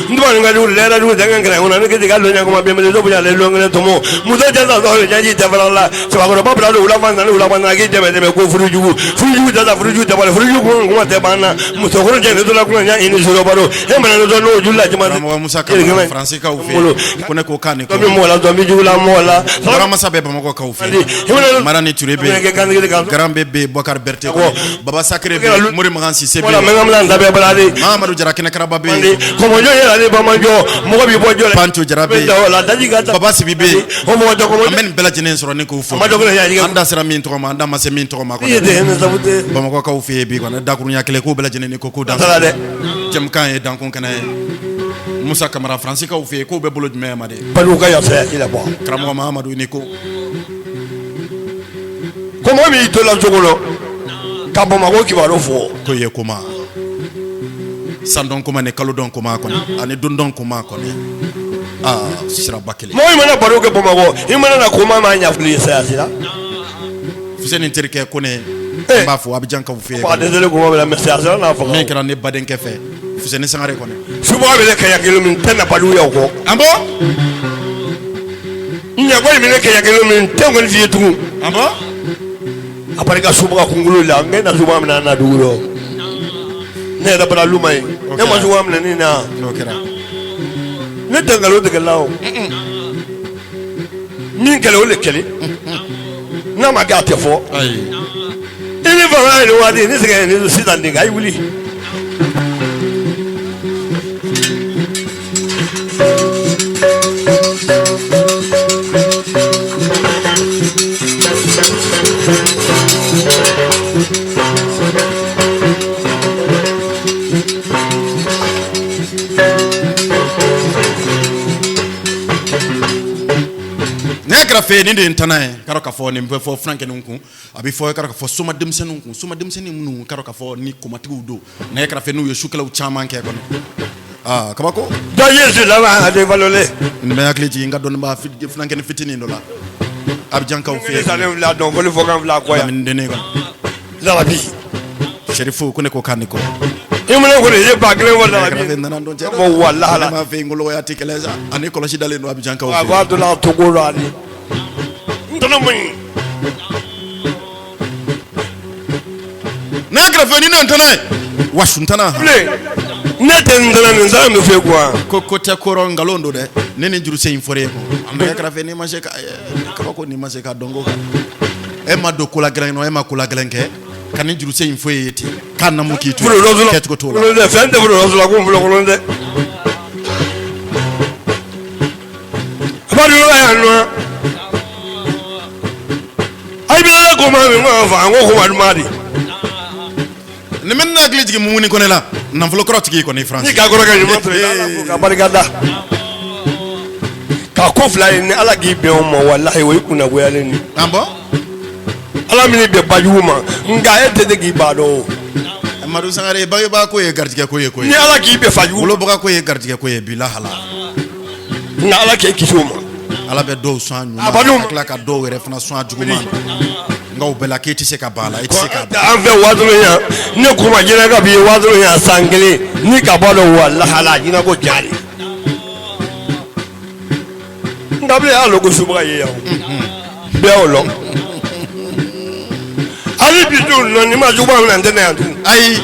nduma nga du le ra du da nga kana ona ke ga lo nya ko ma be me do bu ya le lo ngene to mo mu do ja da do ja ji te bala la so ko baba do ula na ke de me ko furuju da furuju da bala furuju ko ma te bana mu so ko je do la ko nya ini so baro e me na do no julla jama mo musa ka français ka ufe ko ne ko kan ko mo la do mi jula mola Grama sabe ba mako ka ufe marani turebe garambe be Bokar Berté ko baba sacré be muri magansi sebe wala mengam la ndabe balade Mamadou Jara kene karaba be ko mo jo yela le ba ma jo mo bi bo jo Pancho Jarabe la daji gata baba sibi be ko mo jo ko mo amen bela jenen soro ne ko ufe anda sera min to ma anda ma se min to ma ko ba mako ka ufe be ko da kuru nya kele ko bela jenen ko dan jam kan e dan kon kana Moussa Camara français ka ufe ko be bolo jme ma de palu ka ya se ila bo kramo Mamadou ni ko mo mi to la jogolo ka bo ma ko ki baro fo ko ye kuma sandon kuma ne kalodon kuma ko ani dundon kuma ko sira bakele mo imana baro ke bo ma ko imana na kuma ma nya fuli sa sira fuseni terke ko ne ba fo abjan ka fu ko désolé ko mo la message na fo me kra ne baden ke fe fuseni sangare ko ne subo be le kaya kilo min tan balu ya ko ambo nya ko mi le kaya kilo min tan ko fi tu ambo apare ka subo ka kungulu la ngena subo amna na duro ne da bala lumai ne ma subo amna ni na no kera ne dangalo de galaw min kele o le kele na ma ga te fo ay ini fa ni wadi ni se ni sidan dinga ay wuli fe ni de ntanae karo ka fo ni mbe fo franke nunku abi fo karo ka fo suma demsen nunku karo ka fo ni ko matigu do na kara fe nu ye shukala u chama ke ko kabako da yesu la ba de valole me akli ji nga don ba fit franke ni fitini ndo la ab janka u fe ça ne la don vole fo kan la ko ya min de ne ko la la bi sherifu ko ne ko kan ko imune ko ne ba gele wala bi nan don jere mo wallahi la ma fe ngolo ya tikeleza ani ko la shi dale no ab janka u fe wa do la to go rani na grafeni na ntana washuntana ne tendana nza me fe kwa ko te koro ngalondo de nene juru se infore ko ambe grafeni ma se ka ko ni ma se ka dongo e ma do kula gelen no e ma kula gelen ke kan juru se info yeti kan na mukitu ket ko to lo de fende fro lo ko flo ko londe abadu ya no ko ma mi ma fa ngo ko ma mari ne men na glitch gi mumuni ko ne la nan flo krot gi ko ni france ni ka ko ga ni mo to ka barigada ka ko fly ni ala gi be o mo wallahi way kuna go yale ni ambo ala mi ni be bajuma nga ete de gi bado Amadou Sangare ba ko ye gardige ko ye ko ni ala gi be faju lo ba ko ye gardige ko ye bila hala na ala ke kisuma ala be do soan ñu la ka do were fana soan juguma ngaw bela ke ti se ka bala ti se ka an fe wadulu ya ne kuma jina ka bi wadulu ya sangele ni ka balo wallahi ala jina ko jari ndable ya logo subra ye yawo be olo ali bi dun no ni ma juba na ndene ya dun ay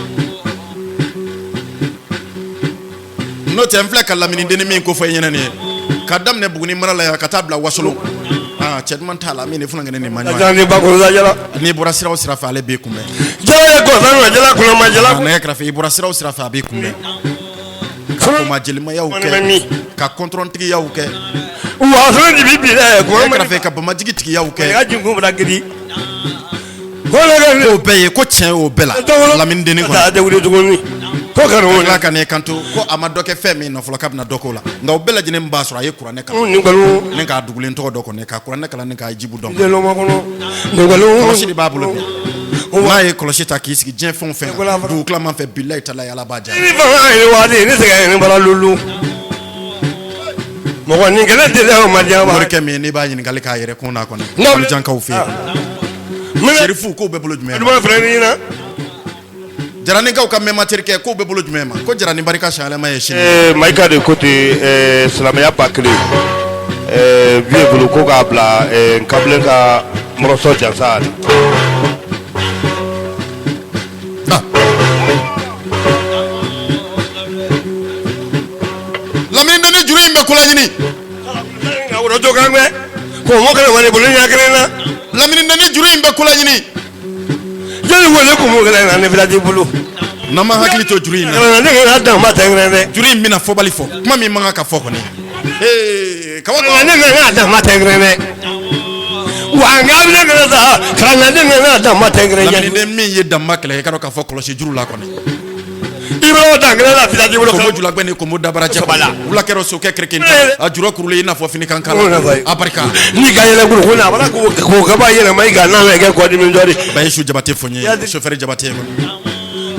no tem flek la mini deni min ko fay ñenene kadam ne buguni marala ya katabla wasulu cedman tala mini funa ngene ni manyo jani ba ko jala ni bura siraw sira fa ale be kumbe jala ko tan jala ko ma jala na yakra fe bura siraw sira fa be kumbe ka ko ma jeli ma yaw ke ka contrôle tigi yaw ke wa so ni bibi ko ma fe ka ba ma jigi tigi yaw ke ga jingu bra gidi ko le ko be ko tien o bela la min deni ko da de wuri to ni ko kanu la kan kanto ko amado ke femi no folo kabna dokola ngaw bela jine mbasura ye kurane ka ni galu ne ka dugulen to doko ne ka kurane kala ne ka jibu don de lo mo kono de galu kolosi di babulo ma ye kolosi ta ki sigi jen fon fen du claman fe billahi tala ya la baja ni ba ai wadi ni se ni bala lulu mo ko ni gele de o ma jaba mo ke mi ni ba yin gal ka yere ko na ko ne janka u fe sherifu ko be bolo jume du ma freni na jarani gaw kam mema terke ko be bolo jumema ko jarani barika shala ma yeshi maika de côté salamaya bakle vieux bolo ko ka bla kable ka moroso jansal lamin dani juri imbe kula jini ngawro jogangbe ko mo kala wani bolo nyakere na lamin dani juri imbe kula jini jeli wole ko mo kala na ne village bolo nama hakili to juri na ne ga da ma tengre juri mina fo bali fo kuma mi manga ka fo ko ne kawa ne ga da ma tengre wa ngabile ga da kana ne ga da ma tengre lamin de mi ye da makle ka ka fo kolosi juru la ko ne ibro da ga la village bolo ko mo jula gbene ko mo dabara je wula kero so ke kreken a juro kurule ina fo fini kan kala abarika ni ga yele bulu ko na bala ko ga ba yele mai ga na ga ko di min dori ba yesu jabate fonye chauffeur jabate ko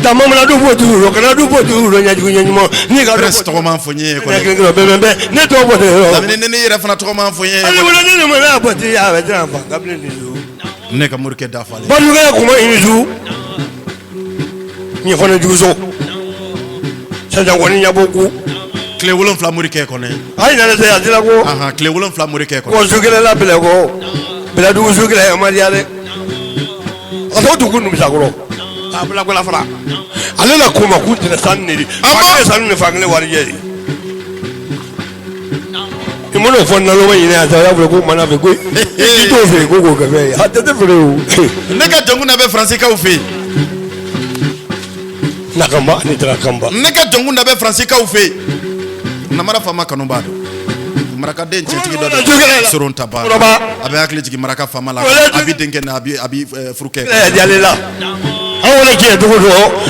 dama na du botu ro kana du botu ro nya jugu nyimo ni ga reste to man fonye ko ne to botu ro lamin ne yere fana to man fonye ani wala ni mo na botu ya ba jran fa gable ni ju ne ka murke da fale ba du ga ko ma ini ju ni fona ju so sa jango ni nyaboku clé wolon fla murke ko ne ay na se adila ko aha clé wolon fla murke ko ko sugele la bele ko bela du sugele ma diale o to du kunu misakoro abula ko la fara ale la kuma ku tene sanni amma sanni ne fangle wari jeri imono fonna lo wa ina ta ya ko mana fe ko ki to fe ko ko ka fe ha te fe o ne ka jongu na be français ka u fe nakamba ni tra kamba ne ka jongu na be français ka u fe na mara fama kanu bado maraka den cetigi do soron taba abe akli jigi maraka fama la abi denke na abi fruke diale la awole ke to do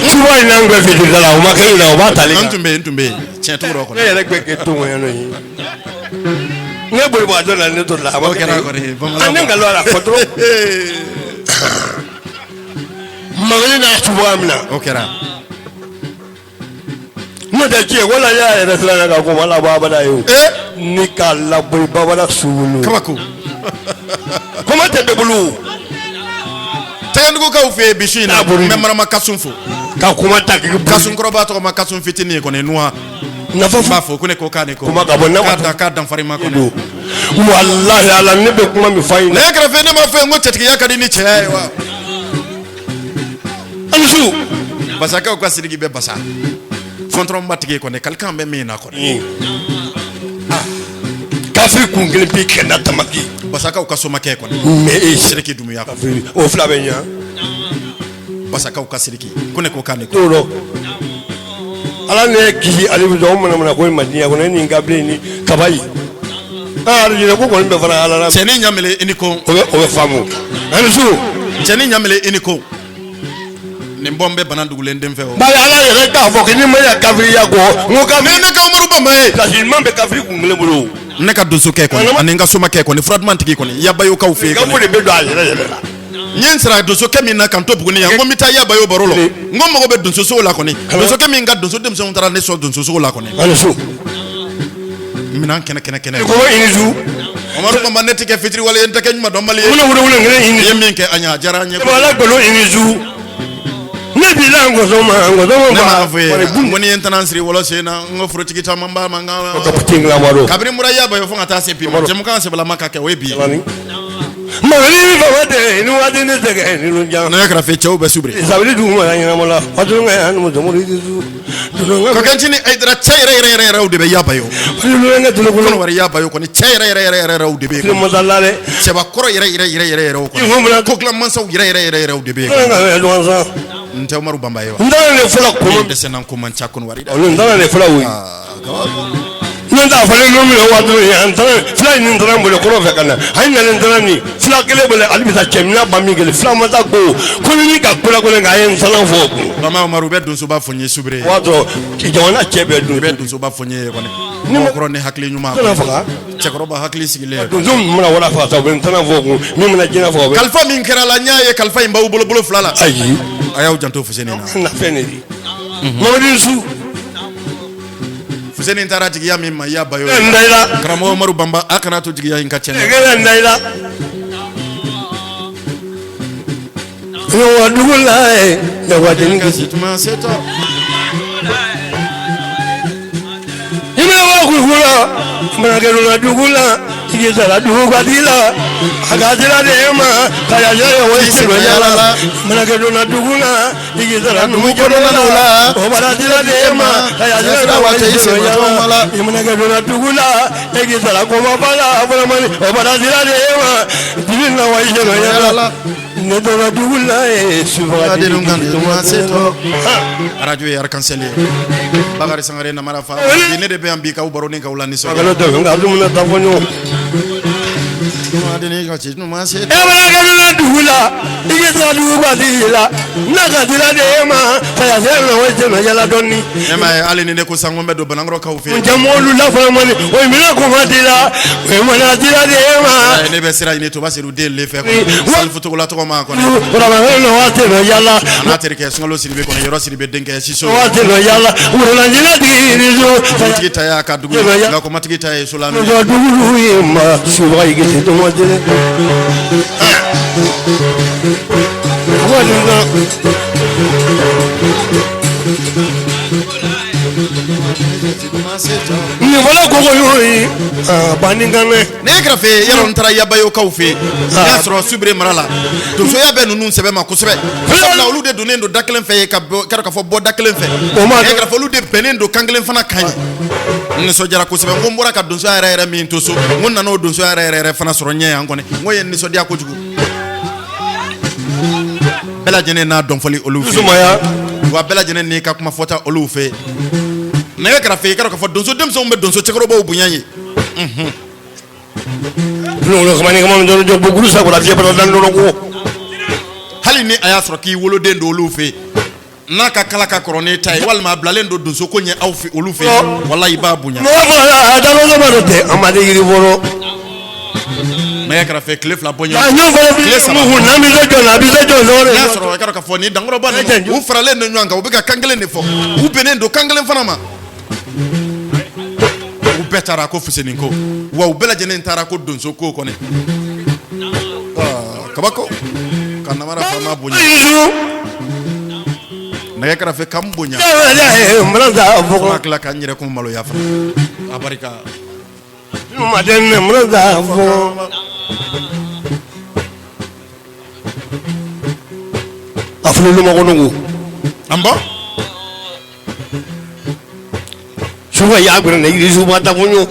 suba ina ngwe fi de la o makali na o ba tali ntumbe cien to ro ko ne ke ke to mo yano yi ne bori ba do na ne to la ba ke na ko re ane ngalo la ko tro magani na suba amna okera no da ke wala ya rasulana ga ko wala ba ba da yo ni ka la boy ba wala sulu kabako kuma te be bulu tayandu ko ka u fe bishina memara makasunfu ka kuma ta kasun kroba to makasun fitini ko ne noa na fa bafo ko ne ko kane ko kuma ga bonna ka dan farima ko ne wallahi ala ne be kuma mi fayin ne kra fe ne ma fe ngo tetki yakadi ni chaya wa ansu basaka ko asirigi be basa fontron batigi ko ne kalkan be mina ko ne kafiri kungele pe kenda tamaki basaka ko kasoma ke ko ne me shiriki dumu ya kafiri o flabe nya basaka ko kasiriki ko ne ko kane ko toro ala ne ki ali bi do mana ko madiya ko ne ni ngable ni kabayi ari ne ko ko be fara ala cheni nyamele iniko o be famu ansu cheni nyamele iniko ni mbombe banandugu lendem feo ba ala yere ka fo kini me ya kafiri ya go ngo ka ne ka umaru bamba e la ji mambe kafiri kungele bulu ne ka doso ke ko aninga soma ke ko ni fraudement ki ko ni yabayo ka ufe ko ko de be do ayere nyensra doso ke mina kan to buguni ya ngomi ta yabayo barolo ngomo go be doso so la ko ni doso ke minga doso dem so ntara ne so doso so la ko ni ansu mina kene ko inizu umaru bamba neti ke fitri wala enta ke nyuma do mali wala ngene inizu yemin ke anya jara nye ko wala golo inizu ne bila ngozo ma ma fe ngoni entanasri wala sena ngofro tikita mamba manga ko putingla waro kabri muraya bayo fonga ta sepi mo jemu kan se bala makake webi magani ba wade ni wade ne tege ni lunja na yakra fe chau be subri sabri du mo ya mola fatu nga an mo mo rizu ko kanchini ay dara chayre rawde be yabayo lu nga dulu ko no wari yabayo ko ni chayre rawde be ko mo dallale se ba koro yere ko ko kala man saw yere rawde be nga lu wanza nte Umaru Bamba yo ndana ne fula ko de senan ko man chakon wari da ndana ne fula wi no t'a fɔlen n'o minɛ waati min an taara fila in taara bolo kɔrɔ fɛ ka na a ye nalen taara ni fila kelen bolo ale bɛ taa cɛmina ba min kelen fila ma taa ko ni ka kula kɔnɔ k'a ye n sanan fɔ Bama Umaru bɛ donsoba fɔ n ye subire o b'a sɔrɔ jamana cɛ bɛɛ dun bɛ donsoba fɔ n ye kɔni mɔgɔkɔrɔ ni hakili ɲuman cɛkɔrɔba hakili sigilen donso min mana wala faga sa u bɛ n sanan fɔ kun min mana jinɛ fɔ kalifa min kɛra la n y'a ye kalifa in b'aw bolo fila la ayi a y'aw janto Fuseni na na fɛn de di Mamadi Su Fuseni taara jigiya min ma i y'a ba y'o n da i la karamɔgɔ Umaru Bamba a kana to jigiya in ka tiɲɛ n da i la Yawadugu la yawadeni kasi tuma seto ime wa kukula manakelo dugu la igezala dugu kadila akadila dema kaya yeye wese yala manakelo dugu la igezala dugu la obadila dema kaya yeye wese yala manakelo dugu la igezala koma bala abamani obadila dema dilina wese yala nedona dugu la suba de tuma seto radio ye arkansele Bakari Sangare na marafa ne de be an bi ka baro ni ka wala ni so agalo to ngadumuna tafonyo adeni ka ci tuma seto manakelo dugu la igezala dugu kadila nakadila dema kaya yeye wese yala doni ema ale ni ne ko sangombe do banangro ka ufe jamolu la famani o mina ko madila o mana dila dema ne be sira ni to basiru de le fe ko sal futu la to ma ko ora ma no wate no yalla ana terike sngalo siribe ko yoro siribe denke siso wate no yalla ora dila dirizo tigita ya ka dugu ga ko matigita ya sulami do dugu yema suba yigete to modele wala ni wala gogo yoyi baningane ne grafe yaro ntara yabayo kaufe ya soro subire marala to so ya be nunu sebe ma kusebe sabla olu de donendo daklen fe ka ka fo bo daklen fe ne grafe olu de benendo kanglen fana kan ne so jara kusebe ngombora ka donso ara mi to so ngonna no donso ara fana soro nya an kone ngoye ni so dia ko jugu bela jene na don foli olu fe wa bela jene ni ka kuma fota olu fe ne grafe ka fo donso dem so mbe donso chekoro bo bunyanyi no kamani kama ndo jo buguru sa ko la fiye dan do ko hali ni aya soro ki wolo den do olu fe na ka kala ka korone tay walma blalen do donso ko nye aw fi olu fe wallahi ba bunya no ba da no ma do te amade yiri boro me ka fe cliff la bonya ya nyo ko bi mu na mi do na bi do zore ya soro ka fo ni dangoro ba no u frale no nyanga u be ka kangele ne fo u benendo kangele fana ma u betara ko Fuseni ko wa u bela jenen tara ko donso ko ko ne kabako kana mara fama bonya na ka fe kam bonya mraza foko makla kan nyere ko malo ya fa abarika ma den mraza foko afulu mo ko nungu amba suba ya gure na yiri suba ta funyo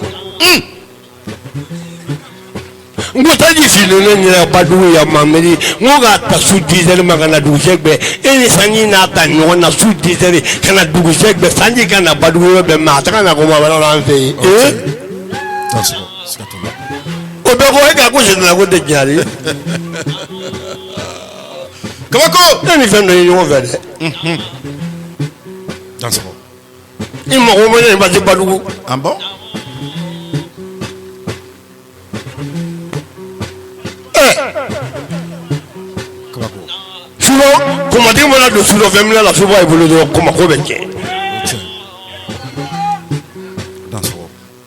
ngota ji filo ne nyira badu ya mameri ngoga ta su dizel magana du segbe eni sanyi na ta no na su dizel kana du segbe sanyi kana badu be ma ta kana ko ma bala ran fe taso skato o be ko ga ko je na ko de jari kabako eni fe no yo ve de taso immo ko mo ne ba de badu amba suba kuma di mo na do sulo femla la suba e bolo do kuma ko be ke taso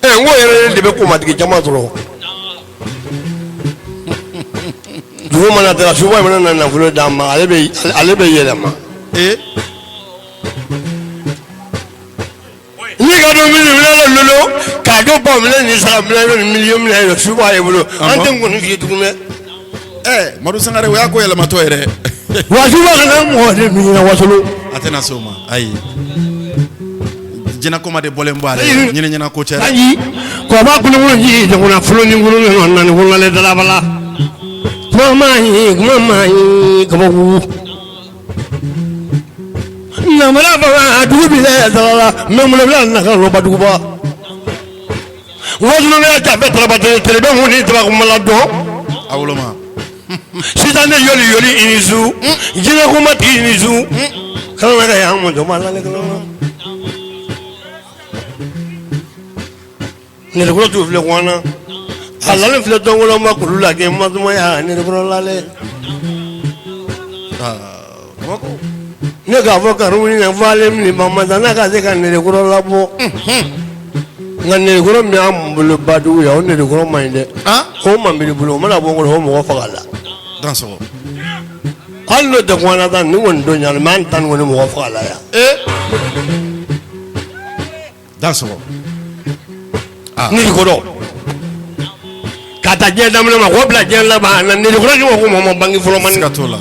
ngo yere de be kuma di jama tro duwo mana da suba mana na fulo da ma ale be yele ma ni ga do mi la lolo ka do bom le ni sa mi le million mi le suba e bolo anten ko ni fi tukume Madu Sangare wa ko yela mato ere wasuba kana mo de mi na wasulu atena soma ai jina ko ma de bolem bare nyina ko cere ayi ko ba kunu mo ji de kuna fulo ni ngulu no nan ko le dala bala mama yi ko bu na mala ba du bi le dala me mo le na ka ro ba du ba wajuna ne ta be trabate tele be huni tra ko mala do awoloma sitane yoli inizu jine ko mati inizu kala ga ya mo do mala le kala ne ko tu fle wana ala le fle do wala ma ko la ke ma do ya ne ko la le ne ga fo ka ru ni vale mi mama dana ka se ka ne ko la bo ngane ko mi am bulu badu ya ne ko mainde ko ma mi bulu mala bo ko mo fa gala dans so allo de wana dan ni won do nyal man tan woni mo fa gala ya dans so ni ko do kata je dam ma ko bla je la ba nan ni ko ko mo bangi fulo man skatola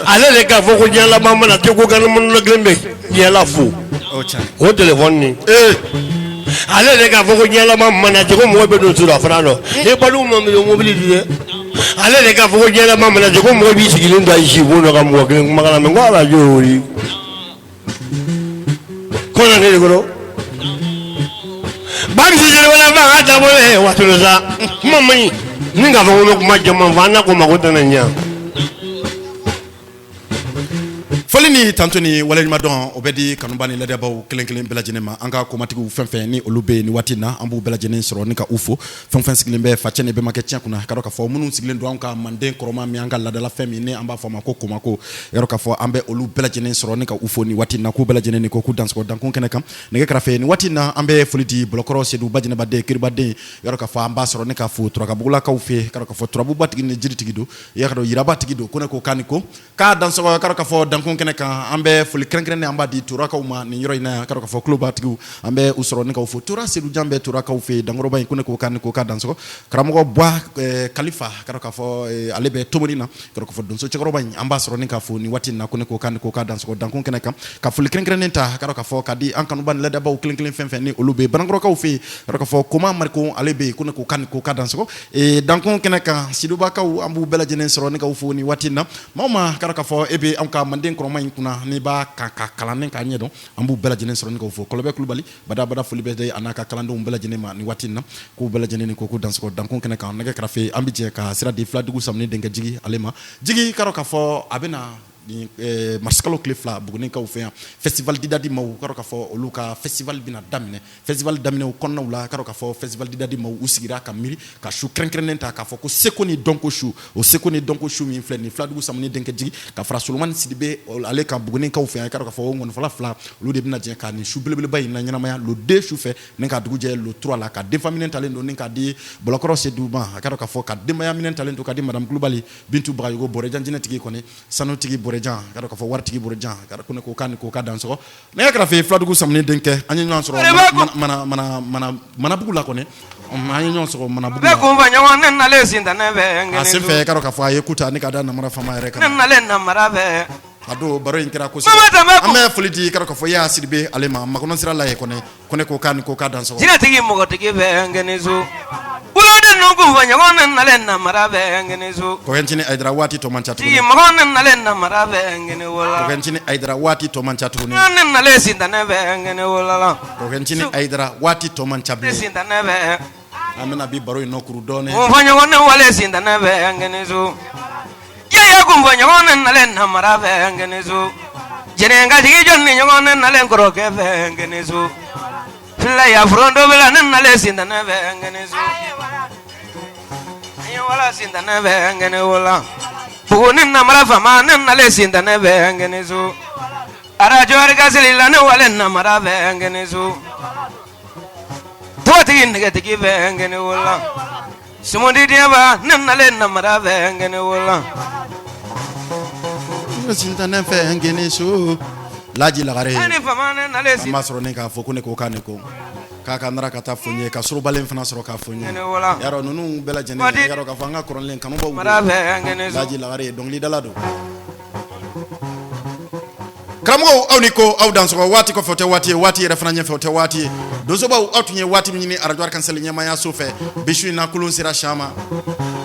ale le ka fo ko je la ba man te ko kan mon la glembe je la fu o chan o telephone ni ale le ka fo ko je la ba man te ko mo be do sura fra no e balu mo mi mobile di ale le ka fo ko je la ba man te ko mo bi sigilin da shi bo no ka mo ke magala me ngala jori ko na ni ko do bagi si jere wala ba ada bole watu za mami ninga fo ko ma jama vana ko ma ko tananya folini tantoni walelma don obedi kanubani lede baw kelen belajene ma anga ko matigu fenfen ni olube ni watina ambu belajene soro ni ka ufo fenfen sigilen be fachene be make tia kuna karo ka fo munun sigilen do anka manden koroma mi anga ladala femi ni amba fo mako komako yaro ka fo ambe olu belajene soro ni ka ufo ni watina ko belajene ni ko ku dance ko dankon kenekam ne ka fe ni watina ambe foliti blokoro sedu bajene badde kirbade yaro ka fo amba soro ni ka fu troka bugula ka ufe karo ka fo trabu batigi ni jiritigido yakado yiraba tigido kone ko kaniko ka dance ko karo ka fo dankon ka ambe fuli krenkrene amba di turaka uma ni yoro ina karo ka fo club atigu ambe usoro ni ka fo tura sedu jambe turaka ufe dangoro bay kune ko kan ko ka danso karamo boa khalifa karo ka fo alebe tomorina karo ka fo donso chakoro bay amba soro ni ka fo ni watina kune ko kan ko ka danso dankon kene kam ka fuli krenkrene ta karo ka fo kadi an kanu ban leda baw klen fenfen ni olube banangoro ka ufe karo ka fo koma marko alebe kune ko kan ko ka danso dankon kene ka siduba ka ambu bela jenen soro ni ka ufo ni watina mama karo ka fo ebe am ka manden kroma kuna ni ba ka kalanen ka nyedo ambu bela jenen soro ni ko fo kolobe kulubali bada fuli be de anaka kalando bela jenen ma ni watina ko bela jenen ko ku danso dankon kene ka naga krafe ambije ka sira di fla dugu samni denga jigi alema jigi karo ka fo abena ni marskalo klefla bugune ka ufea festival didadi maw karo ka fo oluka festival bina damine festival damine o konna wala karo ka fo festival didadi maw usigira ka mili ka shu krenkrenenta ka fo ko sekoni donko shu o sekoni donko shu mi fle ni fla dugu samni denke jigi ka fra Solomon Sidibe ale ka bugune ka ufea karo ka fo ngon fla fla lu de bina je ka ni shu belebele bay na nyama ya lo de shu fe nenka dugu je lo 3 la ka de faminen talendo nenka di blokoro seduma karo ka fo ka de maya minen talendo ka di madame globally bintu brayogo borejan jinetigi kone sano tigi jan kado ka fo wartigi buru jan kada kune ko kan ko ka danso ne ka fe fladugu samne denke anyi nyon soro mana bugula ko ne anyi nyon soro mana bugula be ko vanya wonen na le sinda ne be ngene asim fe kado ka fo aye kuta ni kada na mara fama reka na le na mara be ado baro inkira ko ame fuliti kado ka fo ya Sidibe alema makono sira la ko ne kone ko kan ko ka danso jina tigi mo ko tigi be ngene zo no guvanya wonen na len na marabe ngene zo ko henchini aidra wati to manchatu ti mo wonen na len na marabe ngene wala ko henchini aidra wati to manchatu ni wonen na le sinda ne be ngene wala la ko henchini aidra wati to manchabe sinda ne be amena bi baro ino kuru done guvanya wonen wale sinda ne be ngene zo ya guvanya wonen na len na marabe ngene zo jenenga tigi jonni wonen na len koro ke be ngene zo la ya frondo bela na le sinda ne be ngene zo wala sinda ne be ngene wala bugunin na mara fama nan na le sinda ne be ngene zo ara jor gasili la ne wala na mara be ngene zo to tigi ne tigi be ngene wala sumundi dia ba nan na le na mara be ngene wala sinda ne be ngene so laji la gare ani fama nan na le sinda masro ne ka fo kune ko kaneko kaka nara kata fonye ka suru balen fana soro ka fonye wala yaro nunu bela jene yaro ka fanga koronlen kanu ba mara be ngene zo laji la gare dongli dalado karamɔgɔw aw ni ko aw dansɔgɔ waati kɔfɛ o tɛ waati ye waati yɛrɛ fana ɲɛfɛ o tɛ waati ye donsobaw aw tun ye waati min ɲini arajo Arc-en-Ciel ɲɛmaayaso fɛ bi su in na kulun sera Siama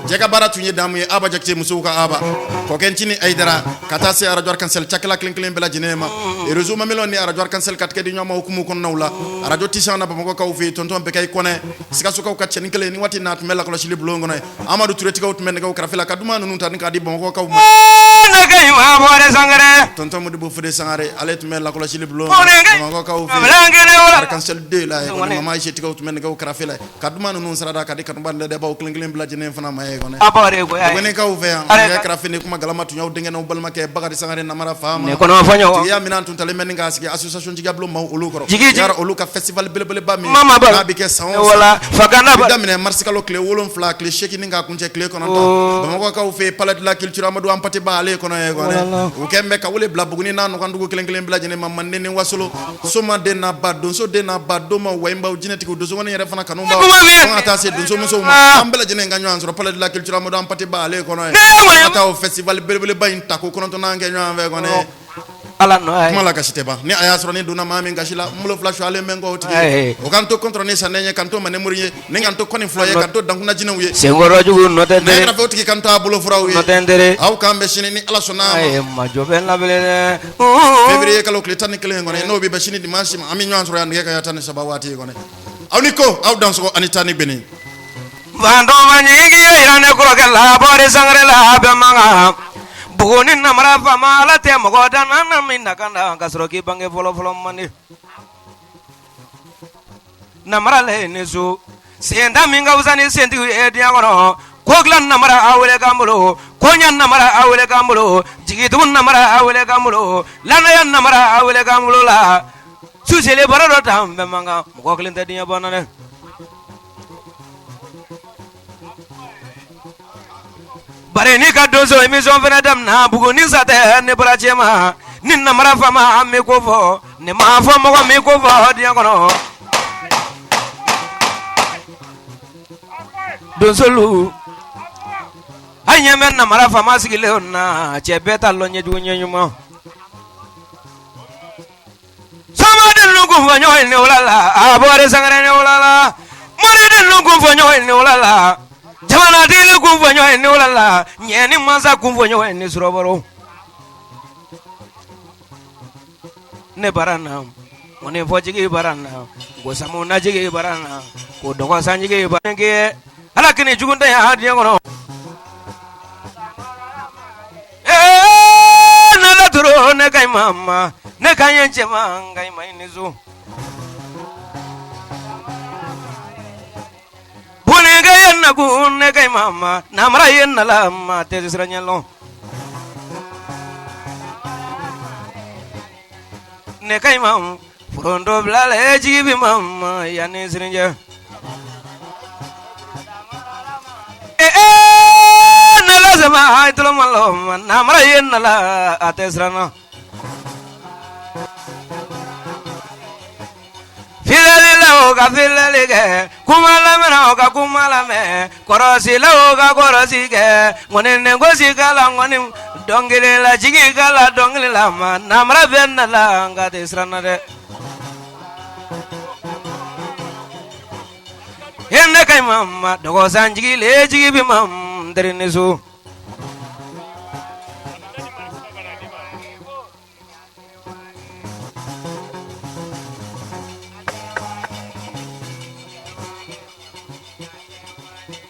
jɛ ka baara tun ye damu ye Aba Jakite musow ka Aba kɔkɛncini Ayidara ka taa se arajo Arc-en-Ciel cakɛla kelen kelen bɛɛ lajɛlen ma réseau mamɛlɛw ni arajo Arc-en-Ciel ka tigɛ di ɲɔgɔn ma hukumu kɔnɔnaw la arajo Tisan na Bamakɔkaw fɛ yen tonton Bɛkayi Kɔnɛ Sikasokaw ka cɛnin kelen ni waati n'a tun bɛ lakɔlɔsili bulon kɔnɔ Amadu Turetigaw tun bɛ nɛgɛw kɛrɛfɛ la ka duman ninnu ta ni k'a di Bamakɔkaw ma tonton Modibo Fode Sangare ale tun bɛ lakɔlɔsili bulon Bamakɔkaw fɛ Arc-en-Ciel 2 la mama Aïcha Tigaw tun bɛ nɛgɛw kɛrɛfɛ la ka duman ninnu sarada ka di kanuba lɛdɛbaw kelen kelen bɛɛ lajɛlen fana ma ye kɔnɛ Bɛnɛkaw fɛ yan nɛgɛ kɛrɛfɛ ni kuma galama tun y'aw denkɛnɛw balimakɛ Bakari Sangare namara faama tigiya minɛn tun talen bɛ ni k'a sigi association jigiya bulon maaw olu kɔrɔ yara olu ka festival belebeleba min n'a bɛ kɛ san o san daminɛ mars kalo tile 7 tile 8 ni k'a kuncɛ tile 9 Bamakɔkaw fɛ palais de la culture Amadou Hampâté Bâ ale kɔnɔ ye kɔnɛ u kɛn bɛ ka wele bila Buguni n'a ɲɔgɔndugu kelen kelen bɛɛ lajɛlen ma Manden ni Wasolo Soma den n'a ba Donso den n'a ba Doma Wayimbaw jinɛtigiw Donsokɔni yɛrɛ fana kanubaw fo ka taa se donso musow ma an bɛɛ lajɛlen ka ɲɔgɔn sɔrɔ palais de la culture Amadou Hampâté Bâ ale kɔnɔ ye ka taa o festival belebeleba in ta ko 9 kɛ ɲɔgɔn fɛ kɔnɛ kuma la kasi tɛ ban ni a y'a sɔrɔ ni donna maa min kasi la n bolo fila sualen bɛ n kɔ o tigi o kan to contre ni sanɛ ye kan to Manemori ye ni kan to kɔni fila ye kan to Dankuna jinɛw ye senkɔrɔ jugu nɔ tɛ ne kɛrɛfɛ o tigi kan to a bolo furaw ye aw k'an bɛ sini ni Ala sɔnna ma février kalo tile 11 kɔnɔ n'o bɛ bɛn sini dimanche ma an bɛ ɲɔgɔn sɔrɔ yan nɛgɛ kanɲɛ 13 waati ye kɔnɔ aw ni ko aw dansɔgɔ ani taa ni bɛnni Vandoma nyigi irane koroke la bori sangre la bemanga Buguni namara fama ala te mogoda nana minna kanda kasroki bange folo folo mani Namara le nisu Senda minga usani sendi ediagono Koglan namara awele kambulo Konya namara awele kambulo Jigitun namara awele kambulo Lanayan namara awele kambulo la Susele barado tam bemanga Mogoklin tedinya bonane Bare ni ka donso émission fana damna Buguni sate ne barachema ni namara fama ami ko fo ni ma fo mo mi ko fo dia kono donso lu anya men namara fama sigile onna chebeta lo nyeju nyanyuma sama de lu ko fo nyoy ne ulala abore sangare ne ulala mari de lu ko fo nyoy ne ulala Jamana dili kumfonyo eni ulala Nyeni manza kumfonyo eni suroboro Ne barana Mone fojigi barana Gosamuna jigi barana Kodongo sanjigi barana Alakini jugunda ya hadi yangono Nala turo ne kai mama Ne kanyenche manga ima inizu Bunega yenna gunne kay mama namra yenna lama te sranyalo ne kay mam furondo blale jibi mama yani srinja nala sama itlo malo namra yenna la ate srana Filale oga filale ke kumala mena oga kumala me korosi la oga korosi ke ngone negosi kala ngone dongile la jigi kala dongile la ma namra benna la ngade srana de enne kay mama dogo sanjigi le jigi bi mam derinisu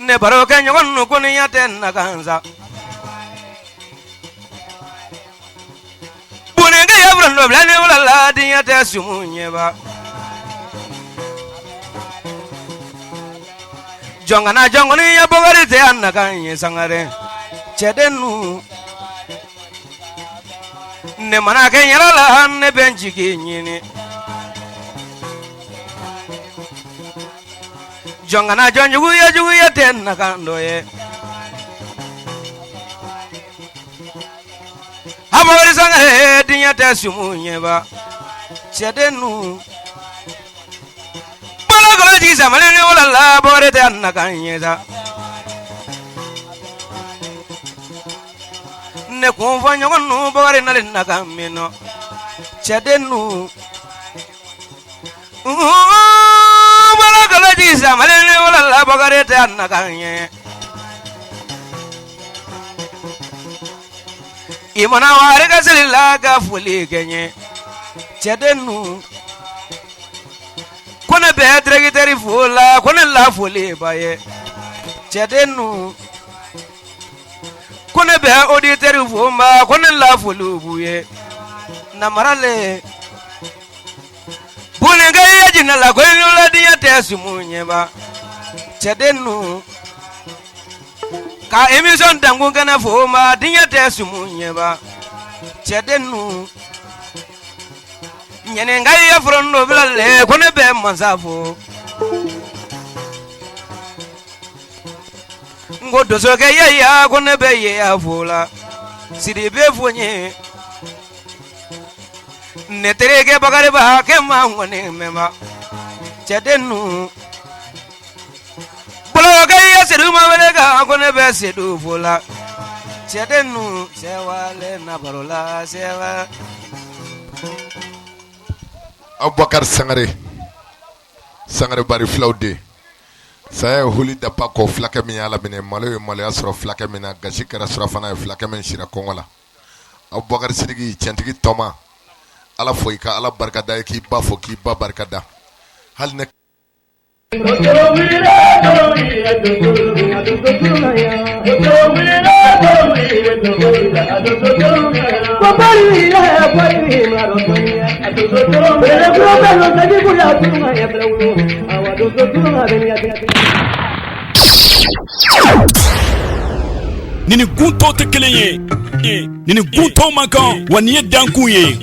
ne baro ke nyogon no kuni yaten na kanza bunenge yabron no blane wala la di yate sumunye ba jongana jongoni ya bogari te anna kanye sangare chedenu ne mana ke nyala ne benji ki nyini Jongana jugu ya ten na kando ye Amori sangare dinya te sumunye ba Chedenu Bala gola ji samale ne wala la bore te anna kanye sa Ne kumfa nyogon no bore na le na kamino cɛdennu bala kalaji samalene wala la bagare tɛ annakanye imana wari ka selila ka foli kɛɲɛ cɛdennu ko ne bɛ directeur fo la ko ne la foli ba ye cɛdennu ko ne bɛ auditeur fo ma ko ne la foli bu ye namarale buninga ya jina la ko la diya tɛ sumu ɲɛba cɛdennu ka émission dangun kɛnɛ fo ma diya tɛ sumu ɲɛba cɛdennu ɲɛninga ya forondo bilale ko ne bɛ masa fo ngo dosokɛ yaya ko ne bɛ yeya fo la sidi bɛ fo ɲe ne tereke bakari ba ke ma ngone mema cɛdennu boloka ya sedu ma wele ka ko ne bɛ sedu fo la cɛdennu sewale na barola sewa Abubakar Sangare bari flaude saya huli dapa ko flake min ala min malo ye malo sɔrɔ flake min na gasi kɛra surafana ye flake min sira kɔngɔ la Abubakar Sidiki cɛntigi tɔma ala fo i ka ala barikada ye k'i ba fo k'i ba barikada hali ne Nini gunto te kelen ye nini gunto man kan wa nin ye dankun ye